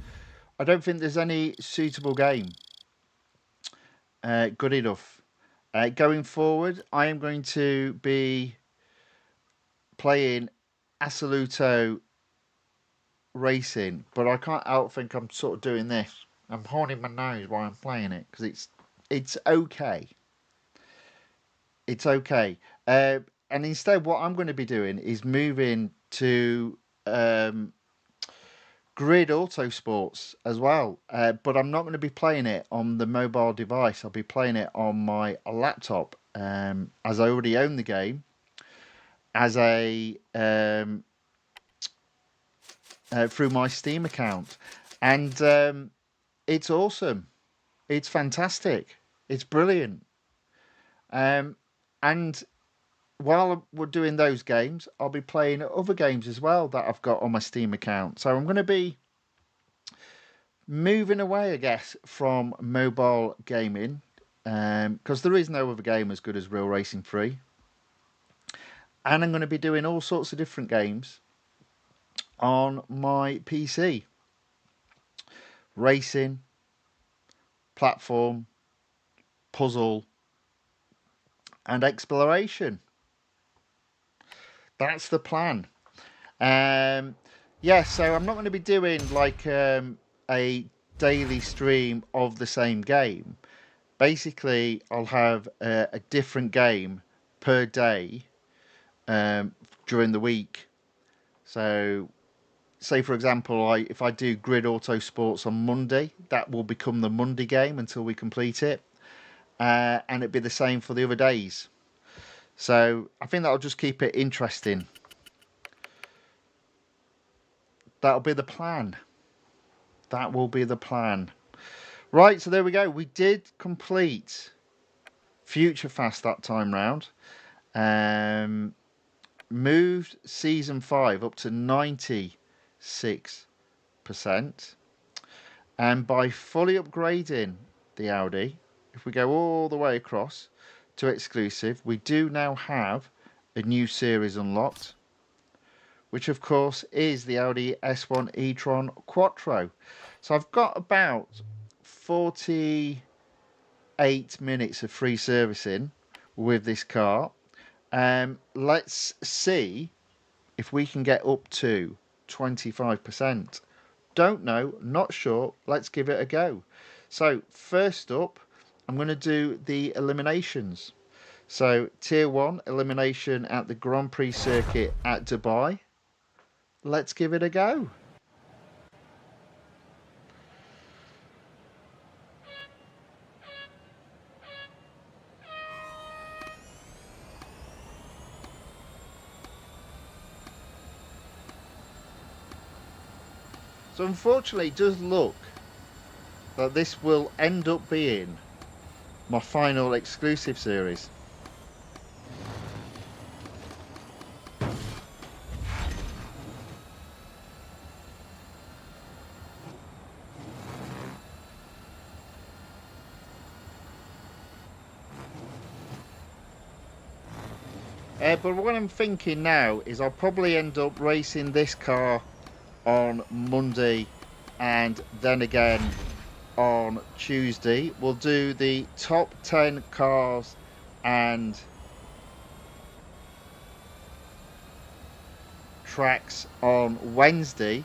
I don't think there's any suitable game good enough. Going forward, I am going to be playing Assoluto Racing, but I can't outthink I'm sort of doing this. I'm holding my nose while I'm playing it because it's okay. It's okay. And instead, what I'm going to be doing is moving to Grid Autosports as well. But I'm not going to be playing it on the mobile device. I'll be playing it on my laptop, as I already own the game as a through my Steam account, and it's awesome. It's fantastic. It's brilliant. And while we're doing those games, I'll be playing other games as well that I've got on my Steam account. So I'm going to be moving away, I guess, from mobile gaming because there is no other game as good as Real Racing 3. And I'm going to be doing all sorts of different games on my PC. Racing, platform, puzzle, and exploration. That's the plan. Yeah, so I'm not going to be doing like a daily stream of the same game. Basically, I'll have a different game per day during the week. So, say for example, if I do Grid Auto Sports on Monday, that will become the Monday game until we complete it, and it'd be the same for the other days. So I think that'll just keep it interesting. That'll be the plan. That will be the plan. Right, so there we go. We did complete Future Fast that time round. Moved Season 5 up to 96%. And by fully upgrading the Audi, if we go all the way across to exclusive, we do now have a new series unlocked, which of course is the Audi S1 E-TRON Quattro. So I've got about 48 minutes of free servicing with this car. Let's see if we can get up to 25%. Don't know, not sure. Let's give it a go. So first up, I'm going to do the eliminations. So tier 1 elimination at the Grand Prix circuit at Dubai. Let's give it a go. So unfortunately it does look that this will end up being my final exclusive series. But what I'm thinking now is I'll probably end up racing this car on Monday and then again on Tuesday. We'll do the top 10 cars and tracks on Wednesday,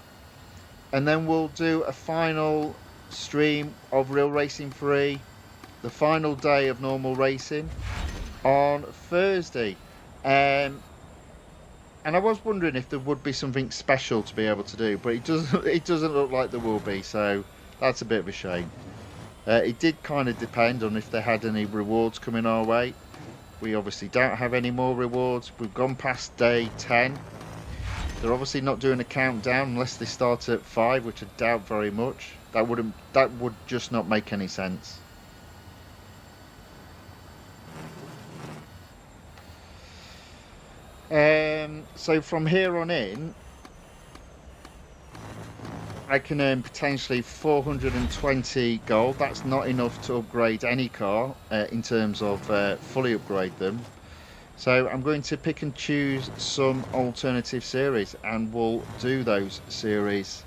and then we'll do a final stream of Real Racing 3, the final day of normal racing on Thursday. And I was wondering if there would be something special to be able to do, but it doesn't look like there will be, so that's a bit of a shame. It did kind of depend on if they had any rewards coming our way. We obviously don't have any more rewards. We've gone past day 10. They're obviously not doing a countdown unless they start at 5, which I doubt very much. That would just not make any sense. So from here on in, I can earn potentially 420 gold. That's not enough to upgrade any car in terms of fully upgrade them. So I'm going to pick and choose some alternative series, and we'll do those series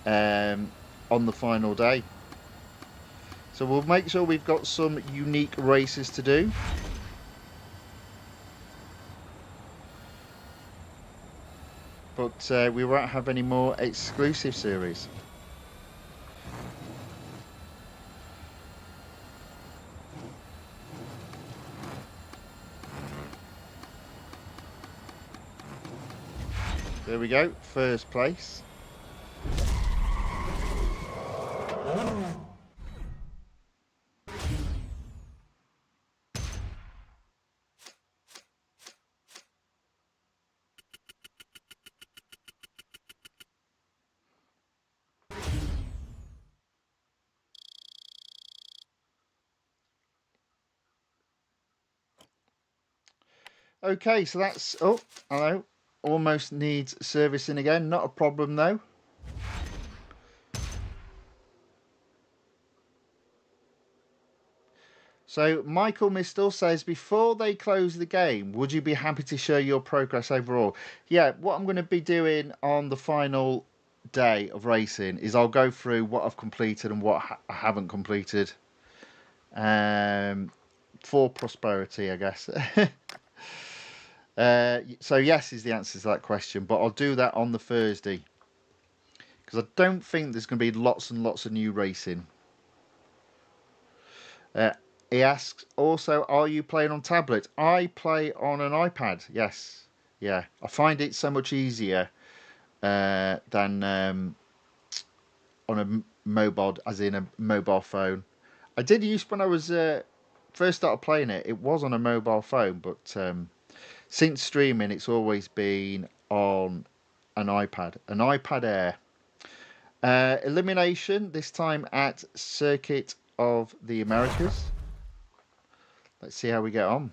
on the final day. So we'll make sure we've got some unique races to do. But we won't have any more exclusive series. There we go, first place. Okay, so that's, oh, hello, almost needs servicing again, not a problem though. So Michael Mistel says, before they close the game, would you be happy to share your progress overall? Yeah, what I'm going to be doing on the final day of racing is I'll go through what I've completed and what I haven't completed. For prosperity, I guess. So yes is the answer to that question, but I'll do that on the Thursday because I don't think there's going to be lots and lots of new racing. He asks also, are you playing on tablet? I play on an iPad. Yes, yeah. I find it so much easier than on a mobile, as in a mobile phone. I did use when I was first started playing it. It was on a mobile phone, but since streaming, it's always been on an iPad Air. Elimination this time at Circuit of the Americas. Let's see how we get on.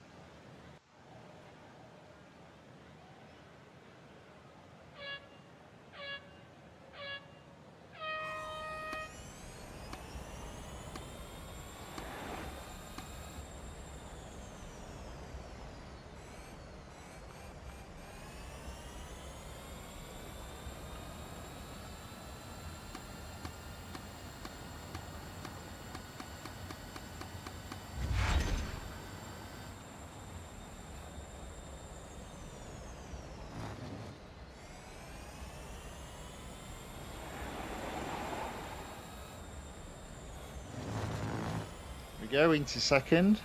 We go into second.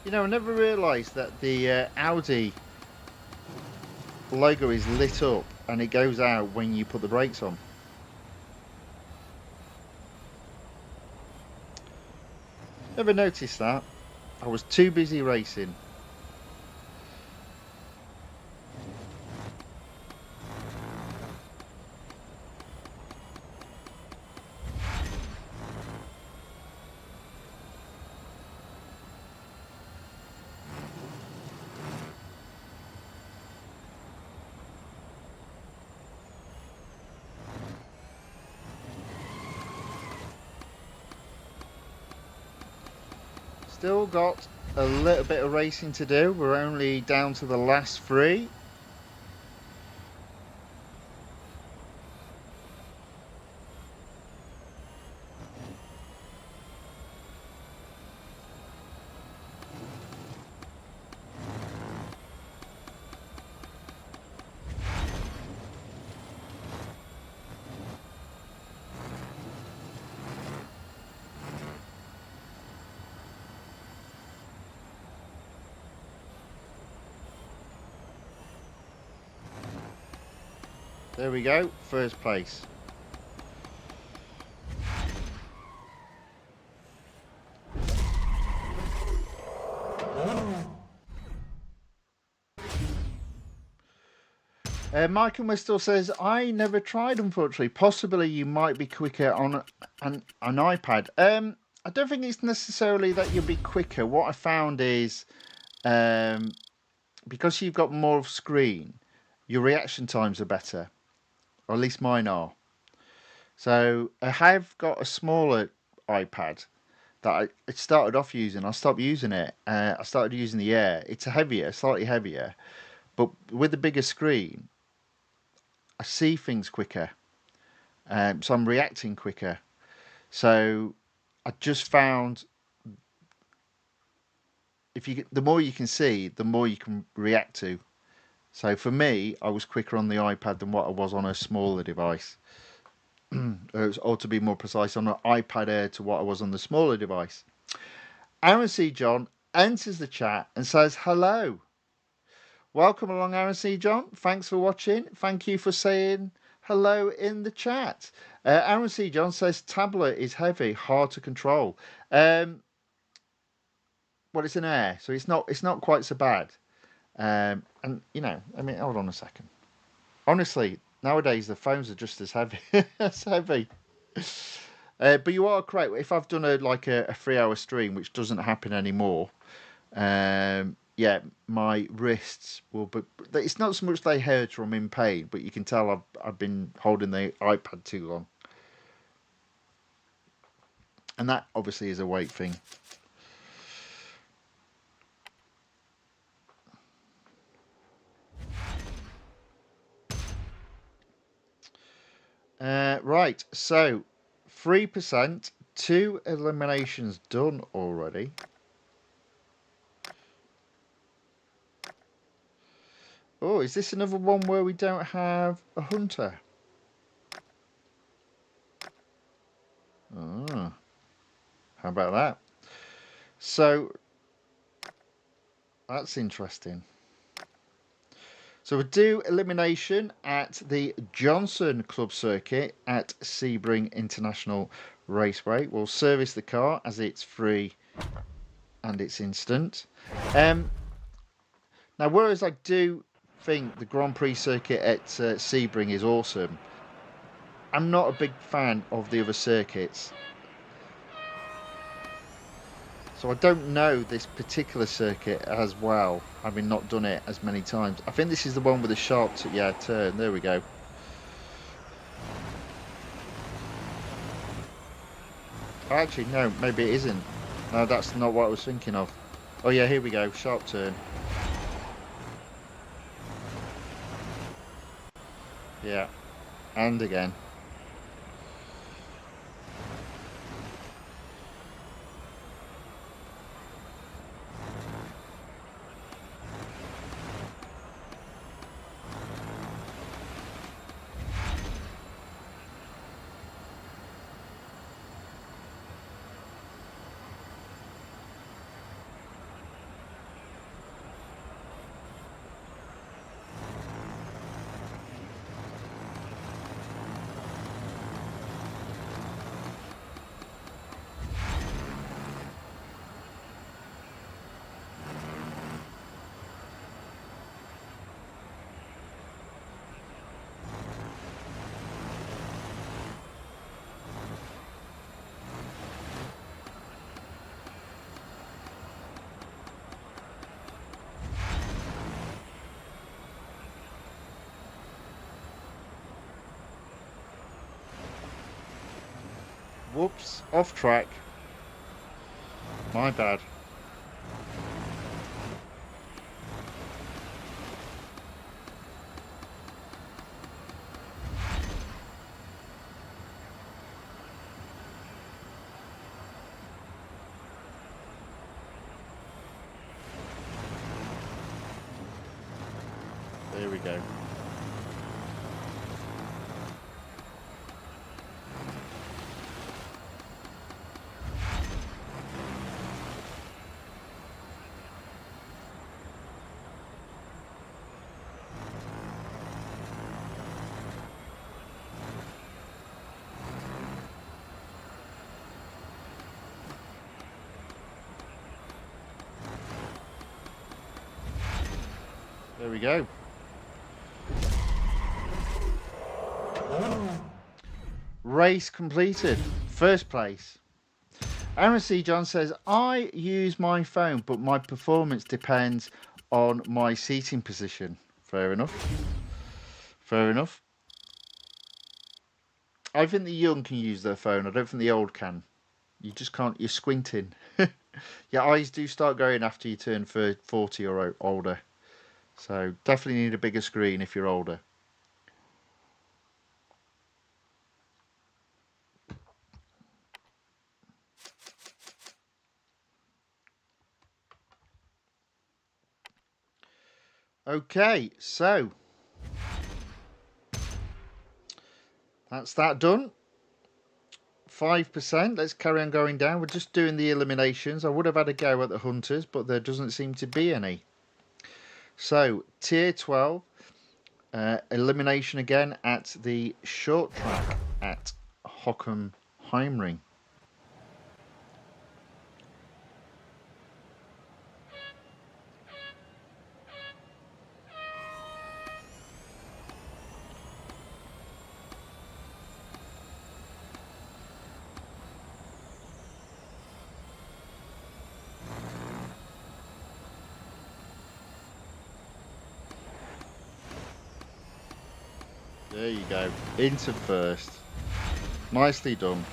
You know, I never realised that the Audi logo is lit up and it goes out when you put the brakes on. Never noticed that. I was too busy racing. Still got a little bit of racing to do. We're only down to the last three. There we go, first place. Michael Mistel says, I never tried, unfortunately. Possibly you might be quicker on an iPad. I don't think it's necessarily that you'll be quicker. What I found is because you've got more of screen, your reaction times are better. Or at least mine are. So I have got a smaller iPad that I started off using. I stopped using it. I started using the Air. It's heavier, slightly heavier. But with the bigger screen, I see things quicker. So I'm reacting quicker. So I just found the more you can see, the more you can react to. So for me, I was quicker on the iPad than what I was on a smaller device. Or to be more precise, on an iPad Air to what I was on the smaller device. Aaron C. John enters the chat and says hello. Welcome along, Aaron C. John. Thanks for watching. Thank you for saying hello in the chat. Aaron C. John says tablet is heavy, hard to control. Well, it's an Air, so it's not quite so bad. And you know, I mean, hold on a second. Honestly, nowadays the phones are just as heavy. As heavy. But you are correct. If I've done a 3 hour stream, which doesn't happen anymore, yeah, my wrists will be. It's not so much they hurt or I'm in pain, but you can tell I've been holding the iPad too long, and that obviously is a weight thing. Right, so 3%, 2 eliminations done already. Oh, is this another one where we don't have a hunter? Oh, how about that? So, that's interesting. So we'll do elimination at the Johnson Club Circuit at Sebring International Raceway. We'll service the car as it's free and it's instant. Now, whereas I do think the Grand Prix circuit at Sebring is awesome, I'm not a big fan of the other circuits. So I don't know this particular circuit as well, having not done it as many times. I think this is the one with the sharp turn. There we go. Actually, no, maybe it isn't. No, that's not what I was thinking of. Oh yeah, here we go. Sharp turn. Yeah. And again. Whoops, off track. My bad. There we go. There we go. Race completed. First place. Aaron C. John says, I use my phone, but my performance depends on my seating position. Fair enough. Fair enough. I think the young can use their phone. I don't think the old can. You just can't. You're squinting. Your eyes do start going after you turn 40 or older. So definitely need a bigger screen if you're older. Okay, so that's that done. 5%. Let's carry on going down. We're just doing the eliminations. I would have had a go at the hunters, but there doesn't seem to be any. So, tier 12, elimination again at the short track at Hockenheimring. There you go. Into first. Nicely done.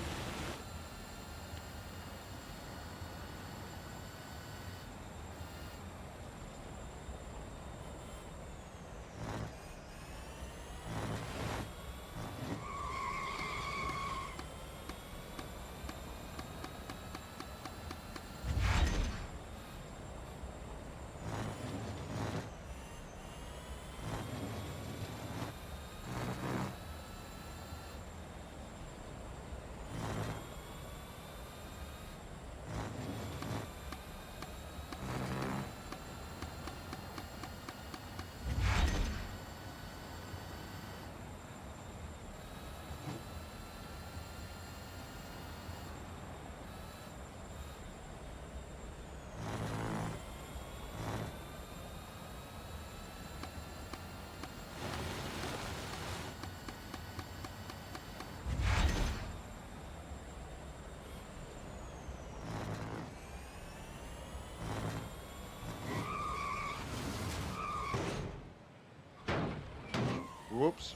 Whoops.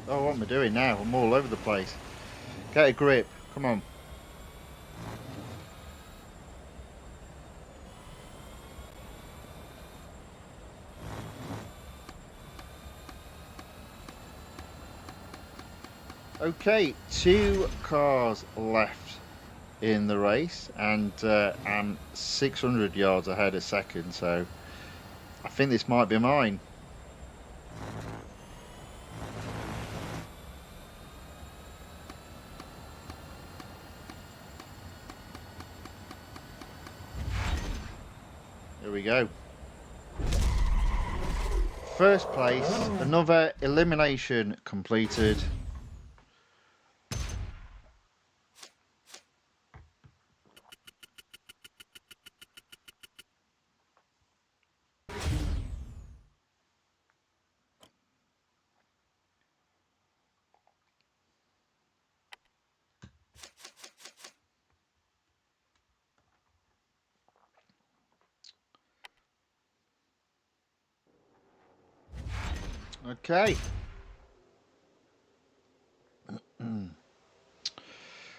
Oh, what am I doing now? I'm all over the place. Get a grip. Come on. Okay, 2 cars left in the race, and I'm 600 yards ahead a second, so I think this might be mine. Here we go. First place, another elimination completed. Okay.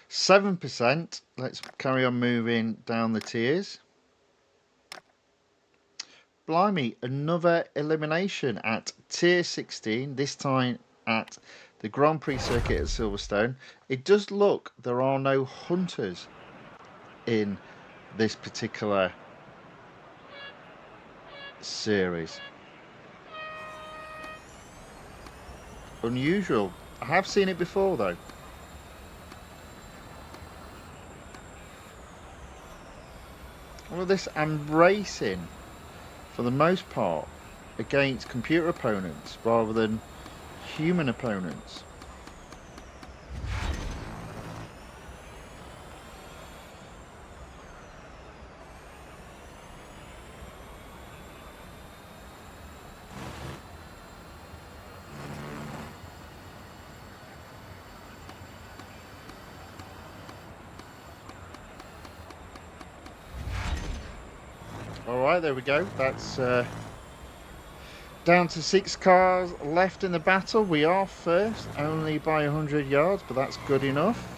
7%. Let's carry on moving down the tiers. Blimey, another elimination at tier 16, this time at the Grand Prix circuit at Silverstone. It does look there are no hunters in this particular series. Unusual. I have seen it before though. All of this, I'm racing for the most part against computer opponents rather than human opponents. Alright, there we go. That's down to 6 cars left in the battle. We are first, only by 100 yards, but that's good enough.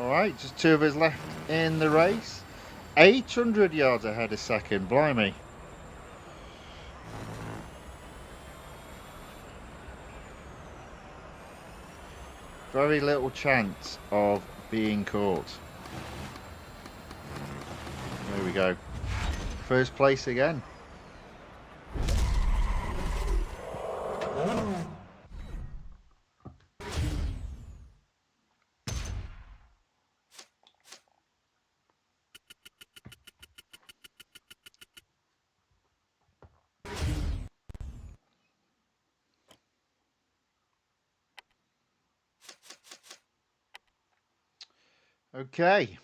Alright, just 2 of us left in the race. 800 yards ahead of second, blimey. Very little chance of being caught. There we go. First place again. Okay.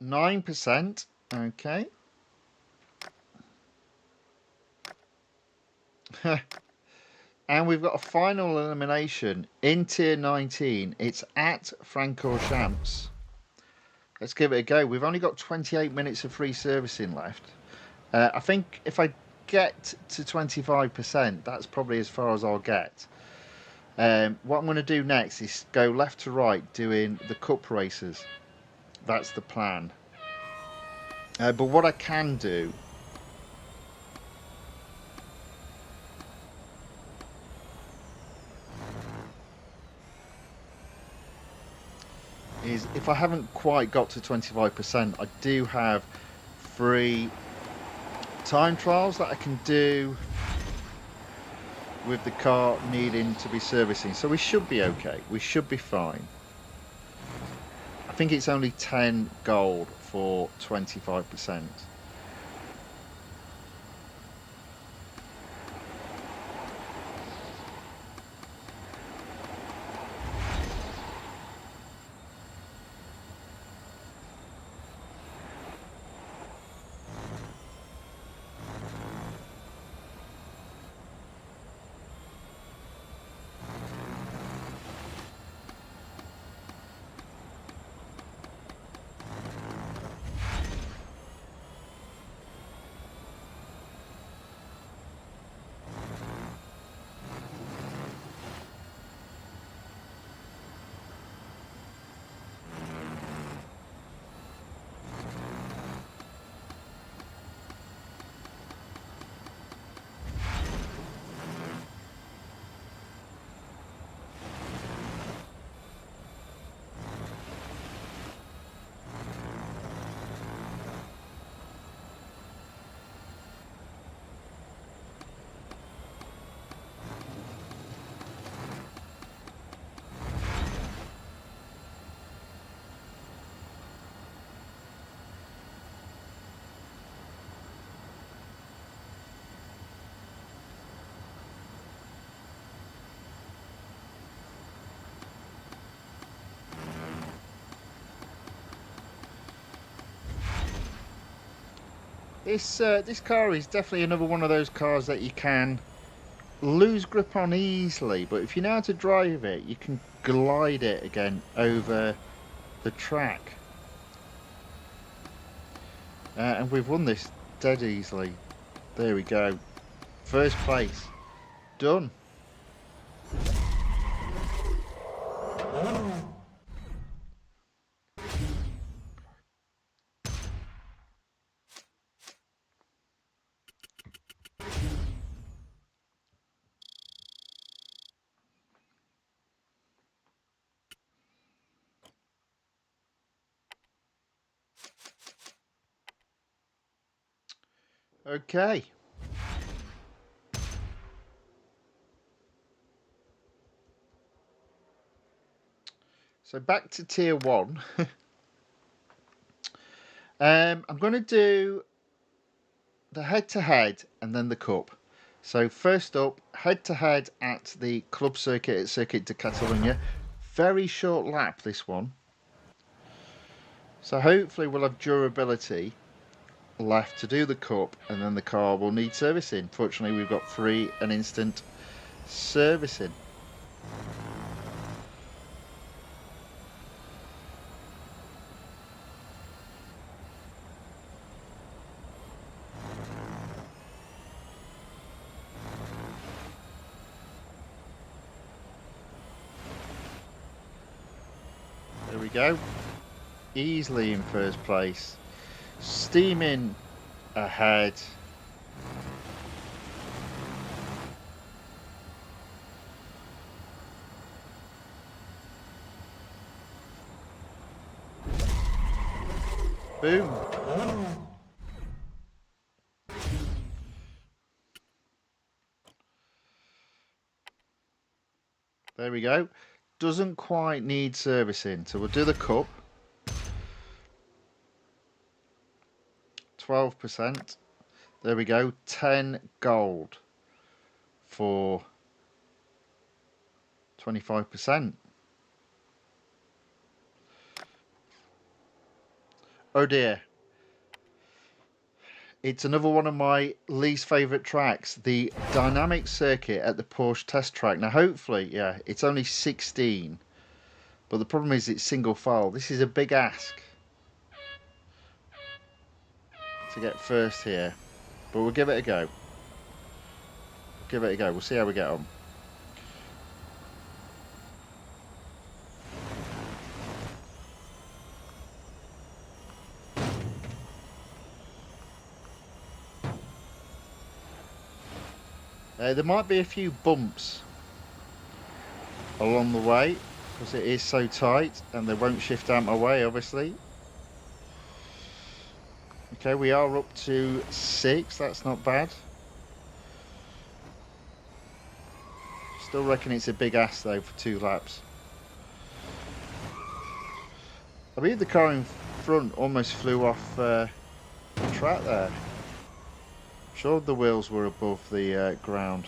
%. Okay. And we've got a final elimination in tier 19. It's at Francorchamps. Let's give it a go. We've only got 28 minutes of free servicing left. I think if I get to 25%, that's probably as far as I'll get. What I'm going to do next is go left to right doing the cup races. That's the plan. But what I can do is, if I haven't quite got to 25%, I do have free time trials that I can do with the car needing to be servicing. So we should be okay. We should be fine. I think it's only 10 gold for 25%. This car is definitely another one of those cars that you can lose grip on easily, but if you know how to drive it, you can glide it again over the track. And we've won this dead easily. There we go. First place. Done. Okay. So back to tier 1. I'm going to do the head-to-head and then the cup. So first up, head-to-head at the club circuit at Circuit de Catalunya. Very short lap, this one. So hopefully we'll have durability left to do the cup, and then the car will need servicing. Fortunately, we've got free and instant servicing. go. Easily in first place. Steaming ahead. Boom. There we go. Doesn't quite need servicing, so we'll do the cup. 12%. There we go. 10 gold for 25%. Oh dear. It's another one of my least favourite tracks, the dynamic circuit at the Porsche test track. Now hopefully, yeah, it's only 16, but the problem is it's single file. This is a big ask to get first here, but we'll give it a go. Give it a go, we'll see how we get on. There might be a few bumps along the way because it is so tight and they won't shift out my way, obviously. Okay, we are up to 6, that's not bad. Still reckon it's a big ass though for 2 laps. I believe the car in front almost flew off the track there. Sure the wheels were above the ground.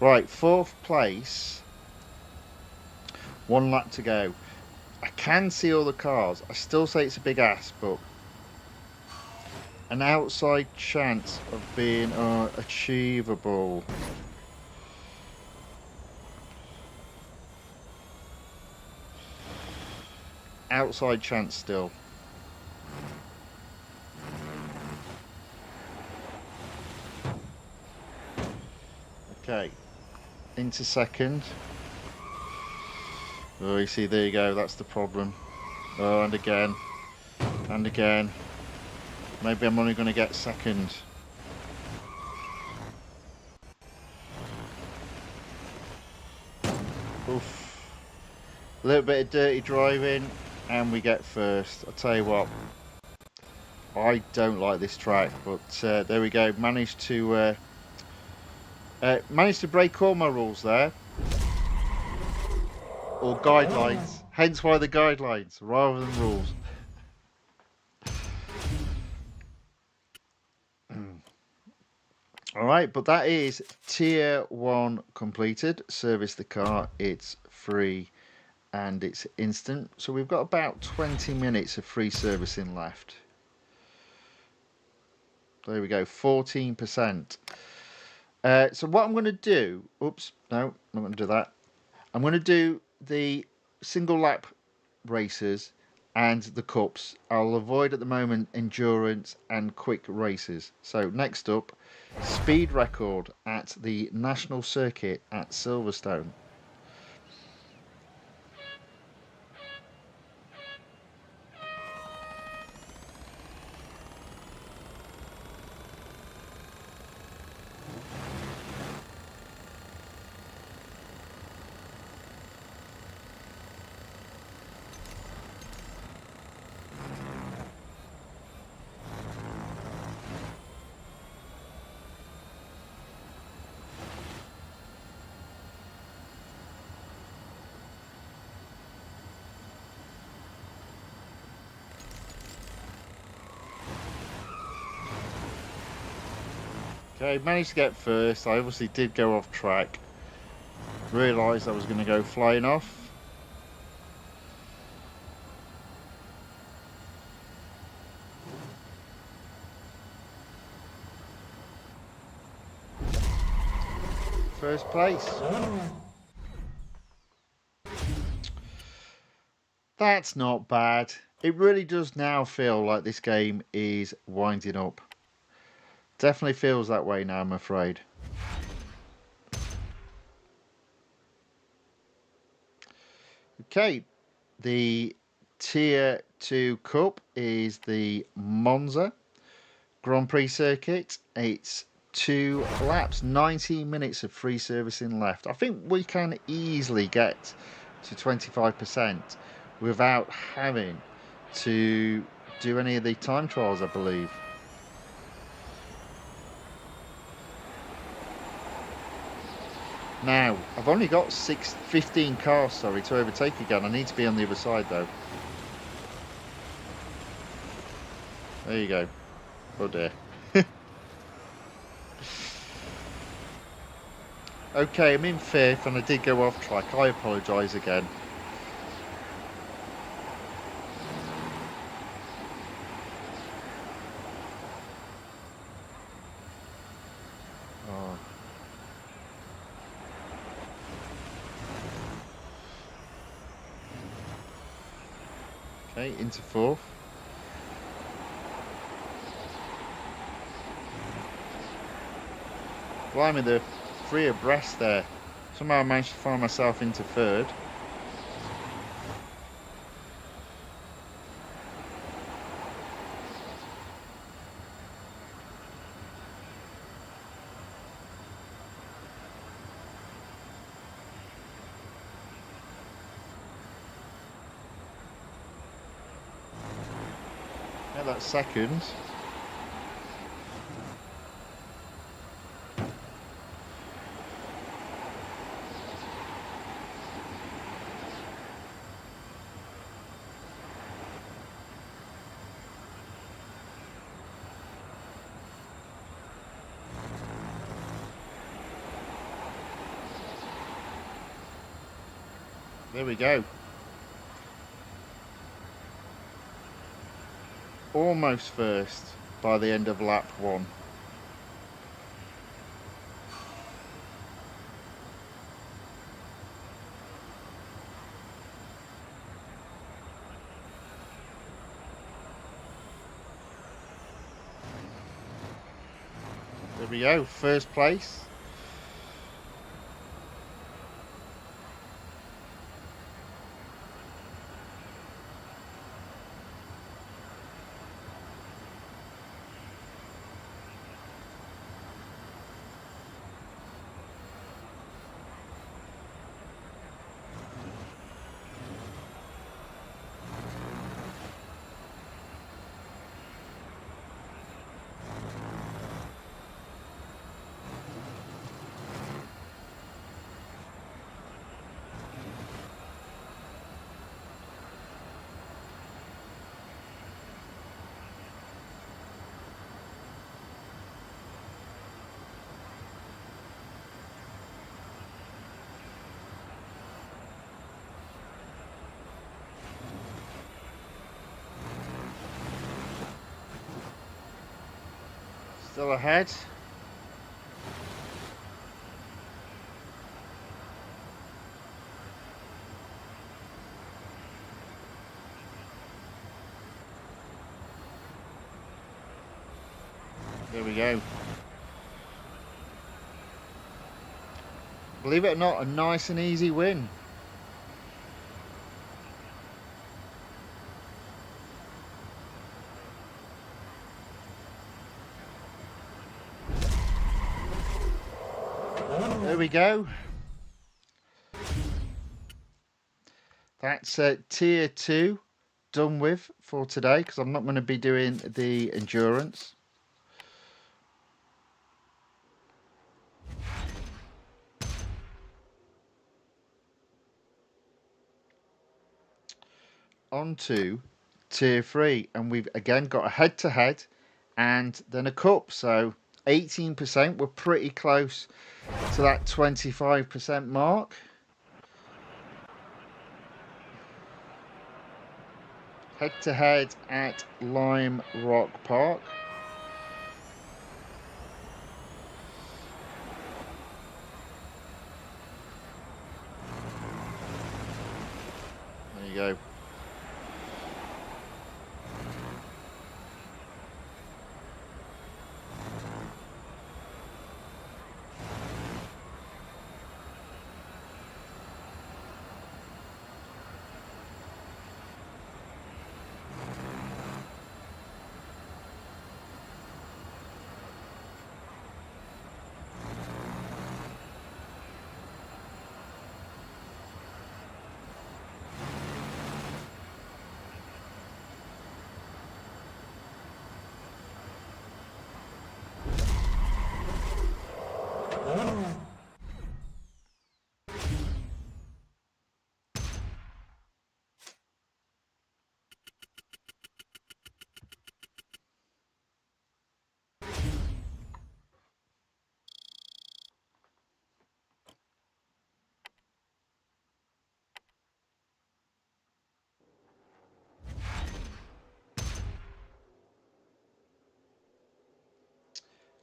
Right, 4th place. 1 lap to go. I can see all the cars. I still say it's a big ass, but an outside chance of being achievable. Outside chance still. Okay, into second. Oh, you see, there you go, that's the problem. Oh, and again. And again. Maybe I'm only going to get second. Oof. A little bit of dirty driving, and we get first. I'll tell you what, I don't like this track, but there we go. Managed to break all my rules there. Or guidelines. Hence why the guidelines, rather than rules. Alright, but that is tier 1 completed. Service the car, it's free and it's instant. So we've got about 20 minutes of free servicing left. There we go, 14%. So what I'm going to do, oops, no, I'm not going to do that. I'm going to do the single lap races and the cups. I'll avoid at the moment endurance and quick races. So next up, speed record at the National Circuit at Silverstone. Okay, managed to get first. I obviously did go off track. Realised I was going to go flying off. First place. That's not bad. It really does now feel like this game is winding up. Definitely feels that way now, I'm afraid. Okay, the Tier 2 Cup is the Monza Grand Prix circuit. It's 2 laps, 19 minutes of free servicing left. I think we can easily get to 25% without having to do any of the time trials, I believe. Now, I've only got 15 cars, to overtake again. I need to be on the other side, though. There you go. Oh, dear. Okay, I'm in 5th, and I did go off track. I apologise again. Oh. Okay, into 4th. Blimey, they're 3 abreast there. Somehow I managed to find myself into 3rd. Yeah, that's 2nd. There we go. Almost first by the end of lap 1. There we go, first place. Still ahead. There we go. Believe it or not, a nice and easy win. There we go. That's tier 2 done with for today, because I'm not going to be doing the endurance. On to tier 3, and we've again got a head-to-head and then a cup, so 18%. We're pretty close to that 25% mark. Head-to-head at Lime Rock Park. There you go.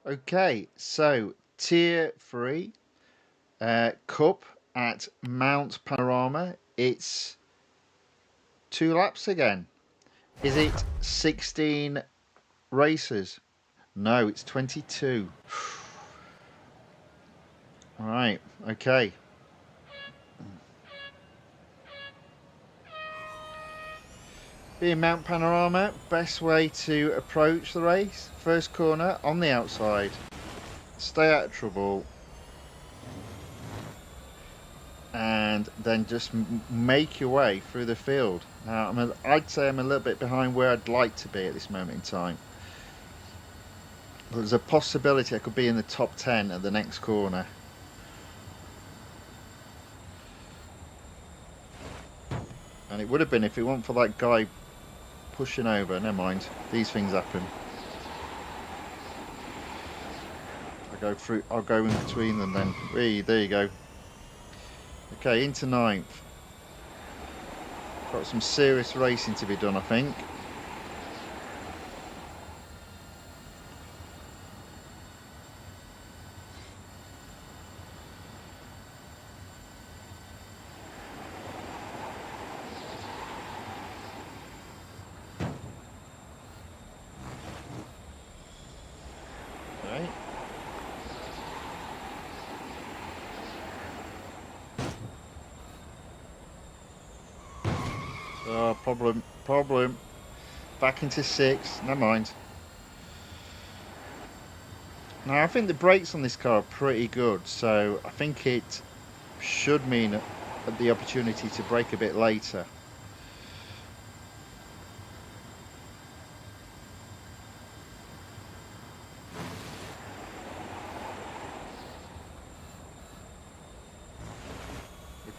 Okay, so tier 3 cup at Mount Panorama. It's 2 laps again. Is it 16 races? No, it's 22. Right, okay. Being Mount Panorama, best way to approach the race. First corner on the outside. Stay out of trouble. And then just make your way through the field. Now, I'd say I'm a little bit behind where I'd like to be at this moment in time. There's a possibility I could be in the top 10 at the next corner. And it would have been if it weren't for that guy pushing over. Never mind. These things happen. I'll go in between them then. There you go. Okay, into 9th. Got some serious racing to be done, I think. Okay. Oh, problem. Back into 6. Never mind. Now, I think the brakes on this car are pretty good, so I think it should mean the opportunity to brake a bit later.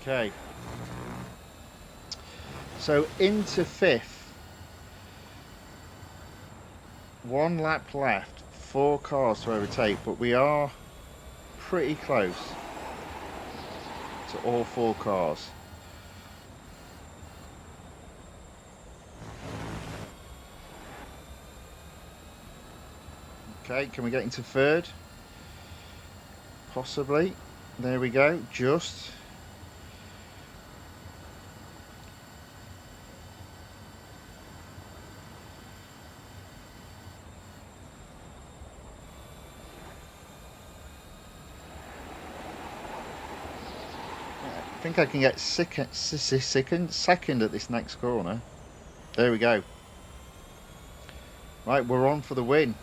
Okay. So into 5th. 1 lap left. 4 cars to overtake, but we are pretty close to all 4 cars. Okay, can we get into 3rd? Possibly. There we go. Just. I think I can get second at this next corner. There we go. Right, we're on for the win.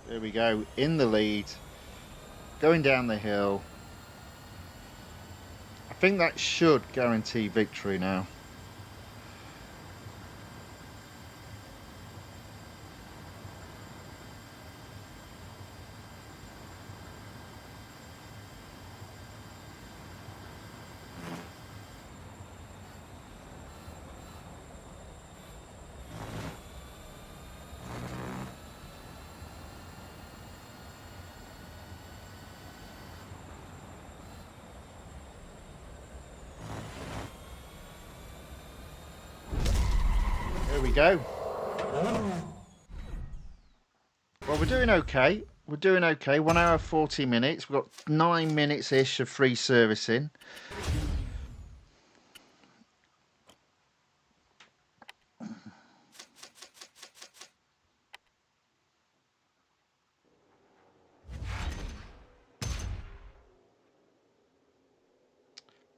There we go, in the lead, going down the hill. I think that should guarantee victory now. There we go. Well, we're doing okay. We're doing okay. 1 hour 40 minutes. We've got 9 minutes-ish of free servicing.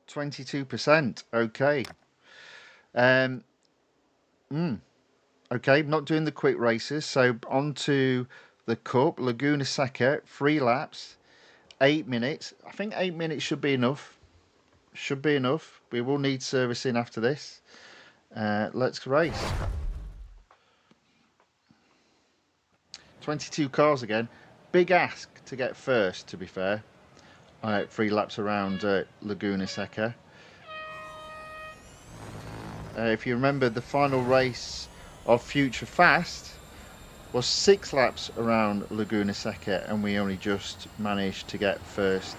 %. Okay. Okay, not doing the quick races. So on to the Cup, Laguna Seca, 3 laps, 8 minutes. I think 8 minutes should be enough. Should be enough. We will need servicing after this. Let's race. 22 cars again. Big ask to get first, to be fair. 3 laps around Laguna Seca. If you remember, the final race of Future Fast was 6 laps around Laguna Seca, and we only just managed to get first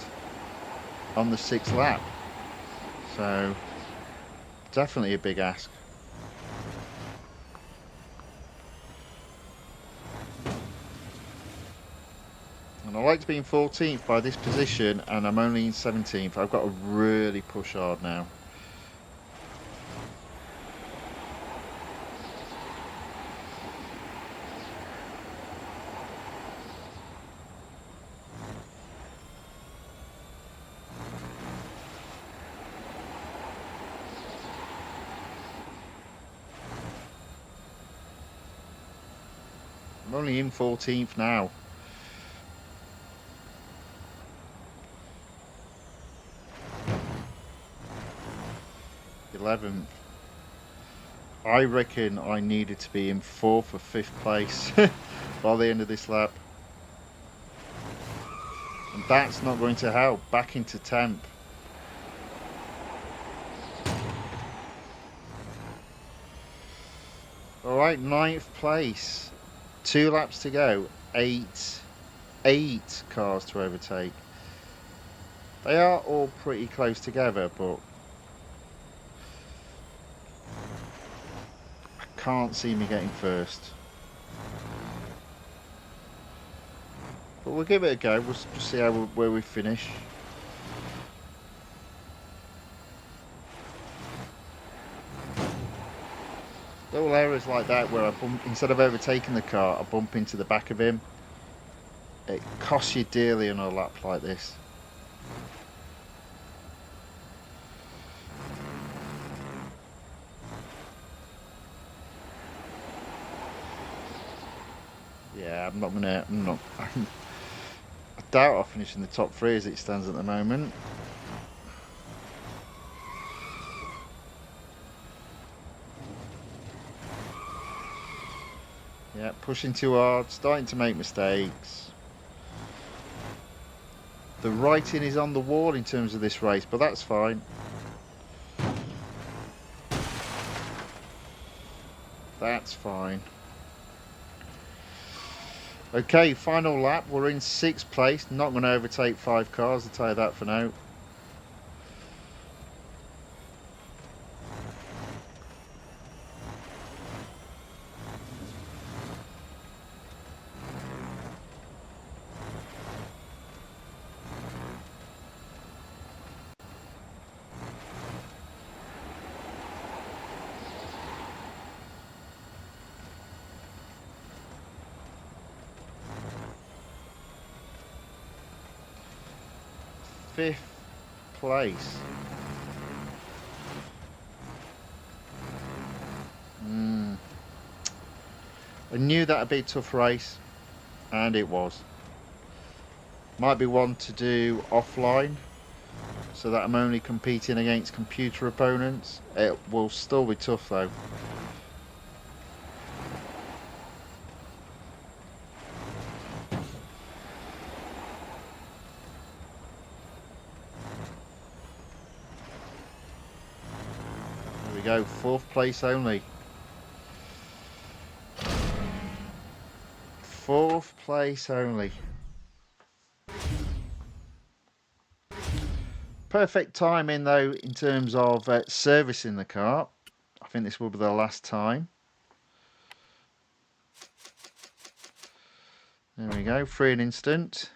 on the 6th lap. So, definitely a big ask. And I like to be in 14th by this position, and I'm only in 17th. I've got to really push hard now. I'm only in 14th now. I reckon I needed to be in 4th or 5th place by the end of this lap. And that's not going to help. Back into 10th. Alright, 9th place. 2 laps to go. 8 cars to overtake. They are all pretty close together, but I can't see me getting first. But we'll give it a go. We'll just see where we finish. Little errors like that where I bump, instead of overtaking the car, I bump into the back of him. It costs you dearly on a lap like this. Yeah, I'm not. I doubt I'll finish in the top 3 as it stands at the moment. Yeah, pushing too hard, starting to make mistakes. The writing is on the wall in terms of this race, but that's fine. That's fine. Okay, final lap. We're in 6th place. Not going to overtake 5 cars, I'll tell you that for now. Fifth place. I knew that'd be a tough race, and it was. Might be one to do offline, so that I'm only competing against computer opponents. It will still be tough though. There we go, 4th place only. 4th place only. Perfect timing though in terms of servicing the car. I think this will be the last time. There we go, free an instant.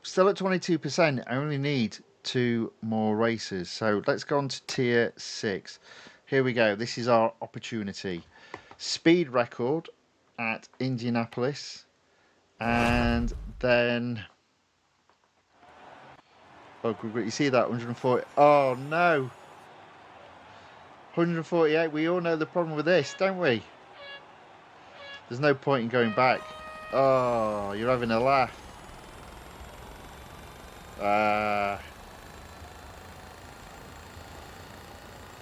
Still at 22%, I only need 2 more races. So let's go on to tier 6. Here we go, this is our opportunity. Speed record at Indianapolis. And then... oh, you see that, 140. Oh no! 148, we all know the problem with this, don't we? There's no point in going back. Oh, you're having a laugh.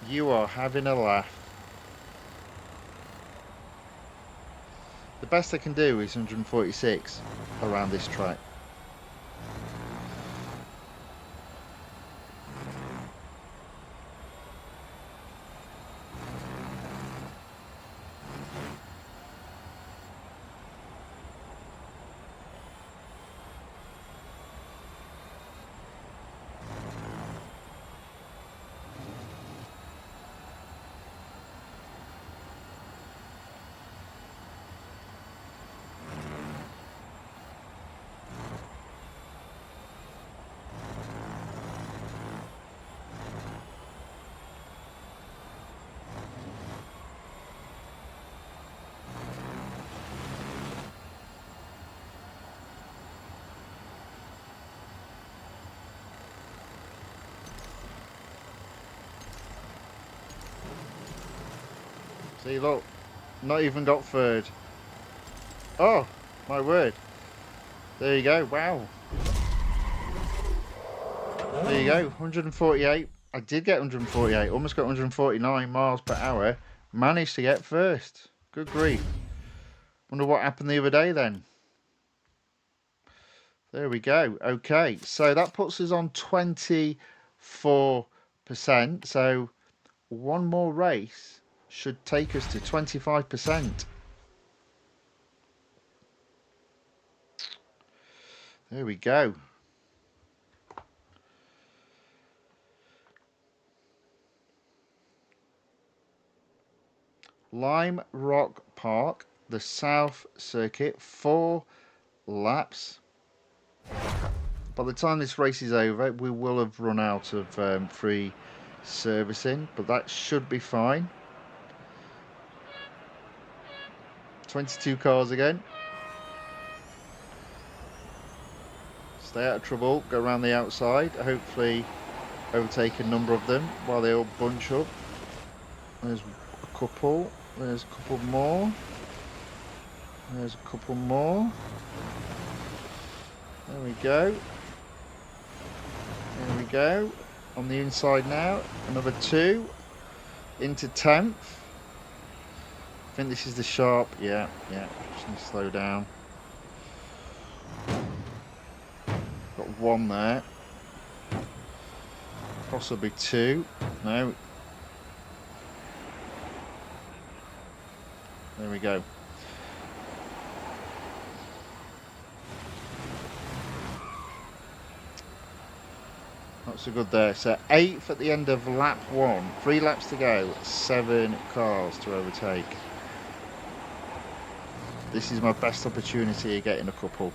You are having a laugh. The best I can do is 146 around this track. See, look, not even got third. Oh, my word. There you go, wow. There you go, 148. I did get 148, almost got 149 miles per hour. Managed to get first. Good grief. Wonder what happened the other day then. There we go. Okay, so that puts us on 24%. So one more race should take us to 25%. There we go. Lime Rock Park, the South Circuit, 4 laps. By the time this race is over, we will have run out of free servicing, but that should be fine. 22 cars again. Stay out of trouble, go around the outside, hopefully overtake a number of them while they all bunch up. There's a couple, there's a couple more, there's a couple more. There we go. There we go. On the inside now, another 2 into 10th. I think this is the sharp. Yeah, just need to slow down. Got 1 there. Possibly 2. No. There we go. Not so good there. So 8th at the end of lap 1. 3 laps to go. 7 cars to overtake. This is my best opportunity of getting a couple.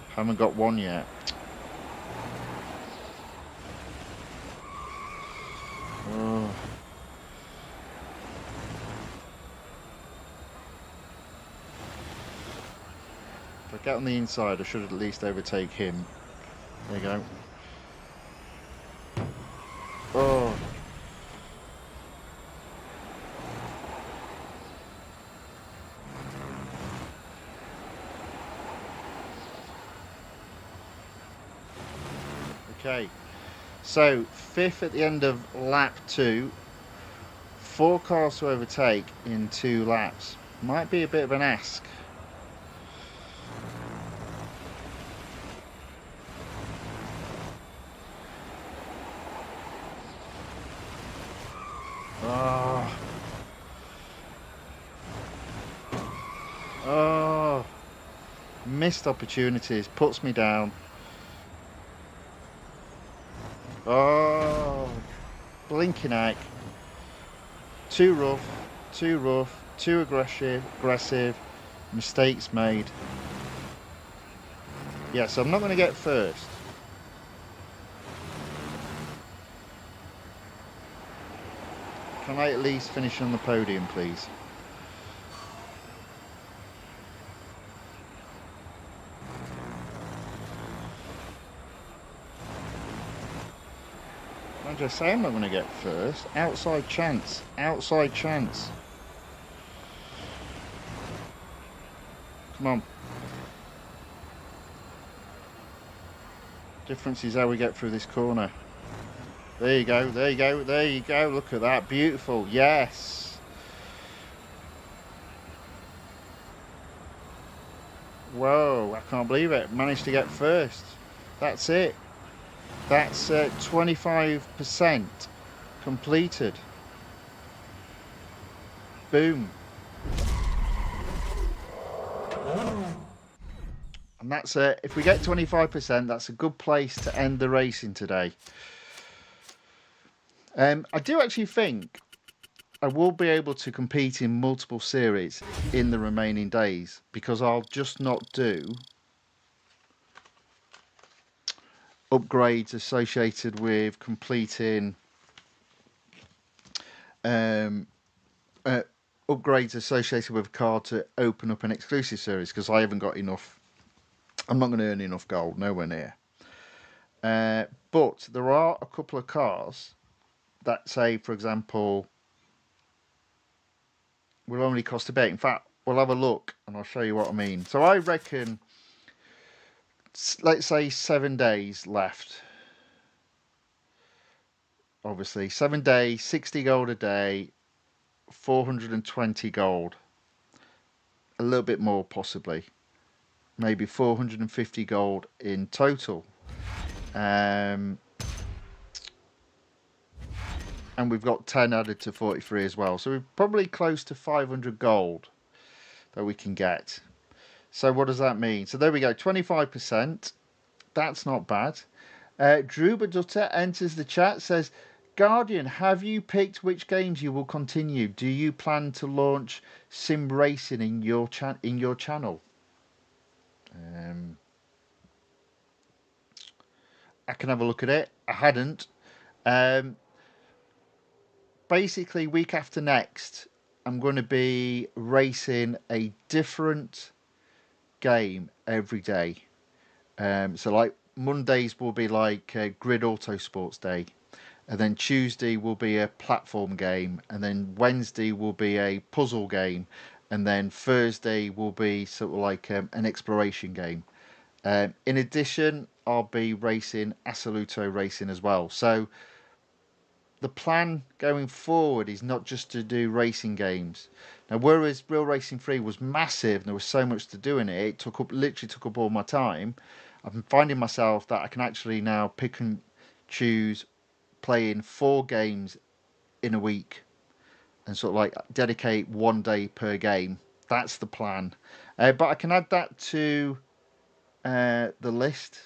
Haven't got 1 yet. Oh. If I get on the inside, I should at least overtake him. There you go. Oh. Okay. So 5th at the end of lap 2. 4 cars to overtake in 2 laps. Might be a bit of an ask. Oh, missed opportunities, puts me down. Oh, blinking heck. Too rough, too aggressive, mistakes made. Yeah, so I'm not going to get first. Can I at least finish on the podium, please? I just say I'm not going to get first. Outside chance. Outside chance. Come on. Difference is how we get through this corner. There you go, there you go, there you go. Look at that. Beautiful. Yes. Whoa, I can't believe it. Managed to get first. That's it. That's 25% completed. Boom. And that's if we get 25%, that's a good place to end the racing today. I do actually think I will be able to compete in multiple series in the remaining days, because I'll just not do upgrades associated with completing um, upgrades associated with a card to open up an exclusive series, because I haven't got enough. I'm not going to earn enough gold, nowhere near. But there are a couple of cars that say, for example, will only cost a bit. In fact, we'll have a look and I'll show you what I mean. So I reckon, let's say 7 days left. Obviously, 7 days, 60 gold a day, 420 gold. A little bit more, possibly. Maybe 450 gold in total. And we've got 10 added to 43 as well. So we're probably close to 500 gold that we can get. So what does that mean? So there we go, 25%. That's not bad. Drew Badutter enters the chat, says, Guardian, have you picked which games you will continue? Do you plan to launch sim racing in your channel? I can have a look at it. I hadn't. Basically, week after next, I'm going to be racing a different game every day. So like Mondays will be like Grid Autosports Day, and then Tuesday will be a platform game, and then Wednesday will be a puzzle game, and then Thursday will be sort of like an exploration game. In addition, I'll be racing Assoluto Racing as well. So the plan going forward is not just to do racing games. Now, whereas Real Racing 3 was massive and there was so much to do in it, literally took up all my time. I'm finding myself that I can actually now pick and choose playing 4 games in a week and sort of like dedicate 1 day per game. That's the plan. But I can add that to the list.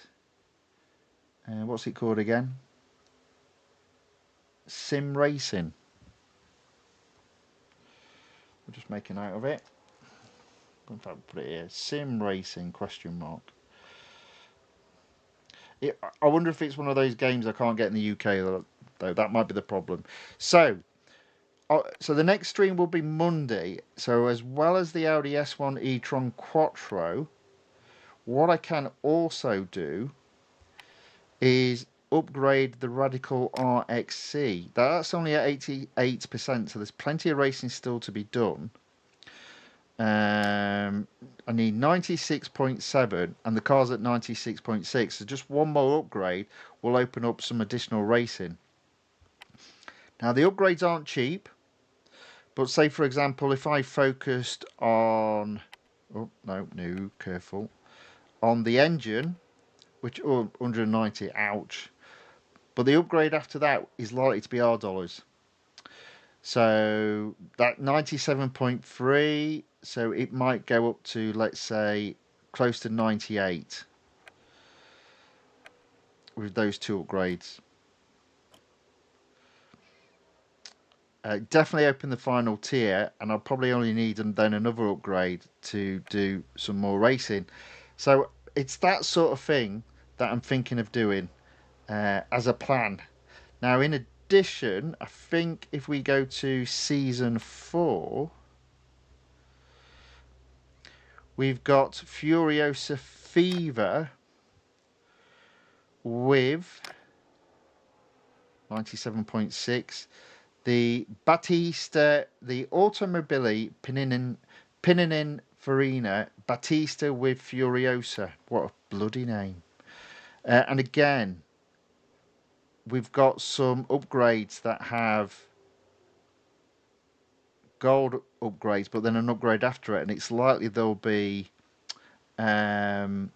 What's it called again? Sim Racing. We'll just make a note of it. In fact, put it here. Sim Racing ? I wonder if it's one of those games I can't get in the UK though. That might be the problem. So the next stream will be Monday. So as well as the Audi S1 E-TRON Quattro, what I can also do is upgrade the Radical RXC. That's only at 88%, so there's plenty of racing still to be done. I need 96.7 and the car's at 96.6, so just one more upgrade will open up some additional racing. Now the upgrades aren't cheap, but say for example if I focused on careful, on the engine, which 190, ouch, but the upgrade after that is likely to be $R. So that 97.3, so it might go up to, let's say, close to 98 with those 2 upgrades. Definitely open the final tier, and I'll probably only need then another upgrade to do some more racing. So it's that sort of thing that I'm thinking of doing as a plan. Now, in addition, I think if we go to Season 4, we've got Furiosa Fever with 97.6. The Battista, the Automobili Pininfarina Battista with Furiosa. What a bloody name. And again, we've got some upgrades that have gold upgrades, but then an upgrade after it, and it's likely there'll be $R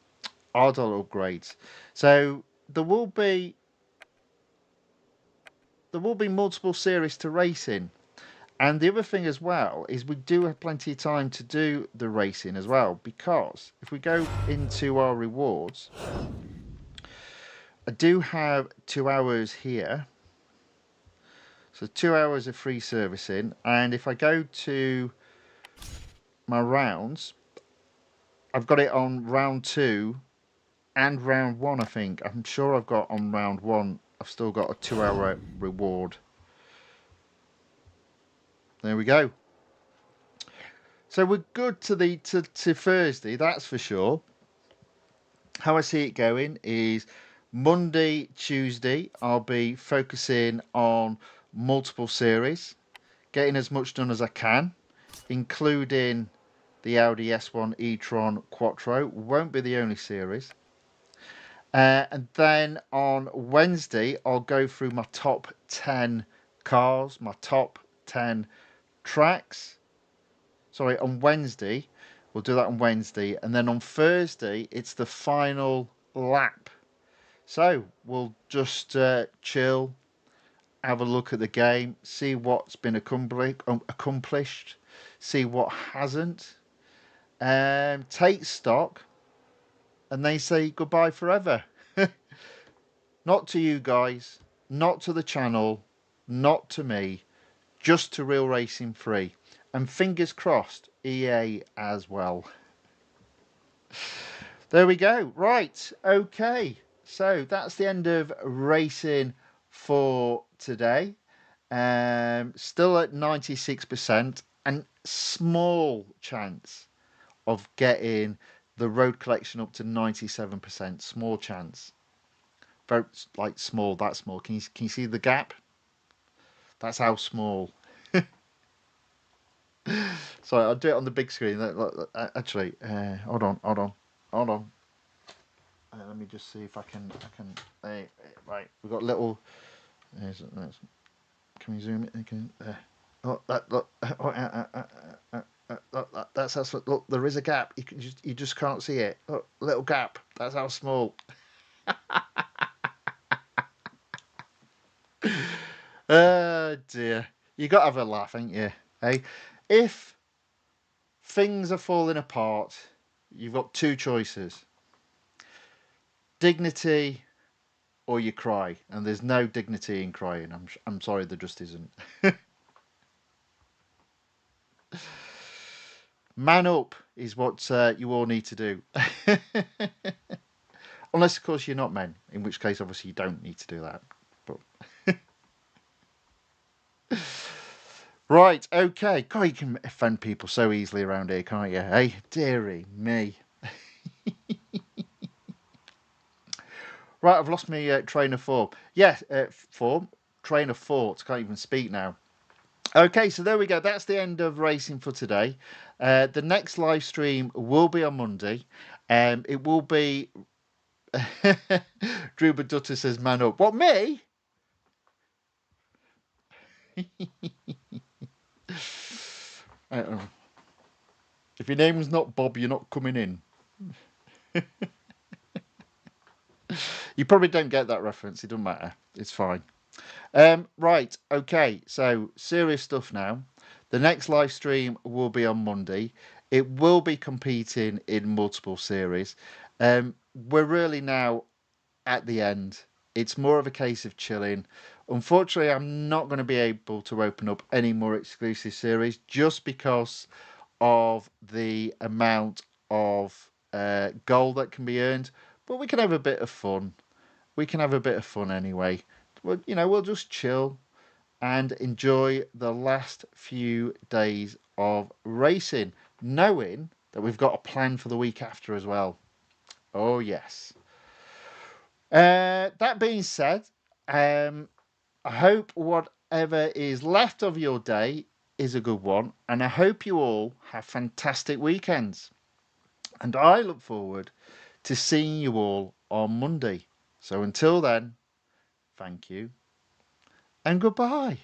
upgrades. So there will be multiple series to race in. And the other thing as well is we do have plenty of time to do the racing as well, because if we go into our rewards, I do have 2 hours here. So 2 hours of free servicing. And if I go to my rounds, I've got it on round 2 and round 1, I think. I'm sure I've got on round 1, I've still got a 2 hour reward. There we go. So we're good to Thursday, that's for sure. How I see it going is Monday, Tuesday, I'll be focusing on multiple series, getting as much done as I can, including the Audi S1 E-TRON Quattro. Won't be the only series. And then on Wednesday, I'll go through my top 10 cars, my top 10 tracks. Sorry, on Wednesday. We'll do that on Wednesday. And then on Thursday, it's the final lap. So we'll just chill, have a look at the game, see what's been accomplished, see what hasn't, take stock, and they say goodbye forever. Not to you guys, not to the channel, not to me, just to Real Racing 3. And fingers crossed, EA as well. There we go. Right, okay. So that's the end of racing for today. Still at 96%, and small chance of getting the road collection up to 97%. Small chance. Very like small, that small. Can you see the gap? That's how small. Sorry, I'll do it on the big screen. Actually, hold on. Let me just see if I can. Right, we've got little. Can we zoom it again? Oh, that look. That's how. Look, there is a gap. You just can't see it. Look, little gap. That's how small. Oh dear. You got to have a laugh, ain't you? Hey, if things are falling apart, you've got two choices: dignity, or you cry. And there's no dignity in crying. I'm sorry, there just isn't. Man up is what you all need to do. Unless, of course, you're not men, in which case, obviously, you don't need to do that. But right, okay. God, you can offend people so easily around here, can't you? Hey, dearie me. Right, I've lost my train of form. Yeah, train of thought. Can't even speak now. Okay, so there we go. That's the end of racing for today. The next live stream will be on Monday. It will be. Drew Badutter says, "Man up." What, me? If your name's not Bob, you're not coming in. You probably don't get that reference. It doesn't matter. It's fine. Right. Okay. So serious stuff now. The next live stream will be on Monday. It will be competing in multiple series. We're really now at the end. It's more of a case of chilling. Unfortunately, I'm not going to be able to open up any more exclusive series just because of the amount of gold that can be earned. But we can have a bit of fun. We can have a bit of fun anyway. We'll just chill and enjoy the last few days of racing, knowing that we've got a plan for the week after as well. Oh, yes. That being said, I hope whatever is left of your day is a good one, and I hope you all have fantastic weekends. And I look forward to seeing you all on Monday. So until then, thank you and goodbye.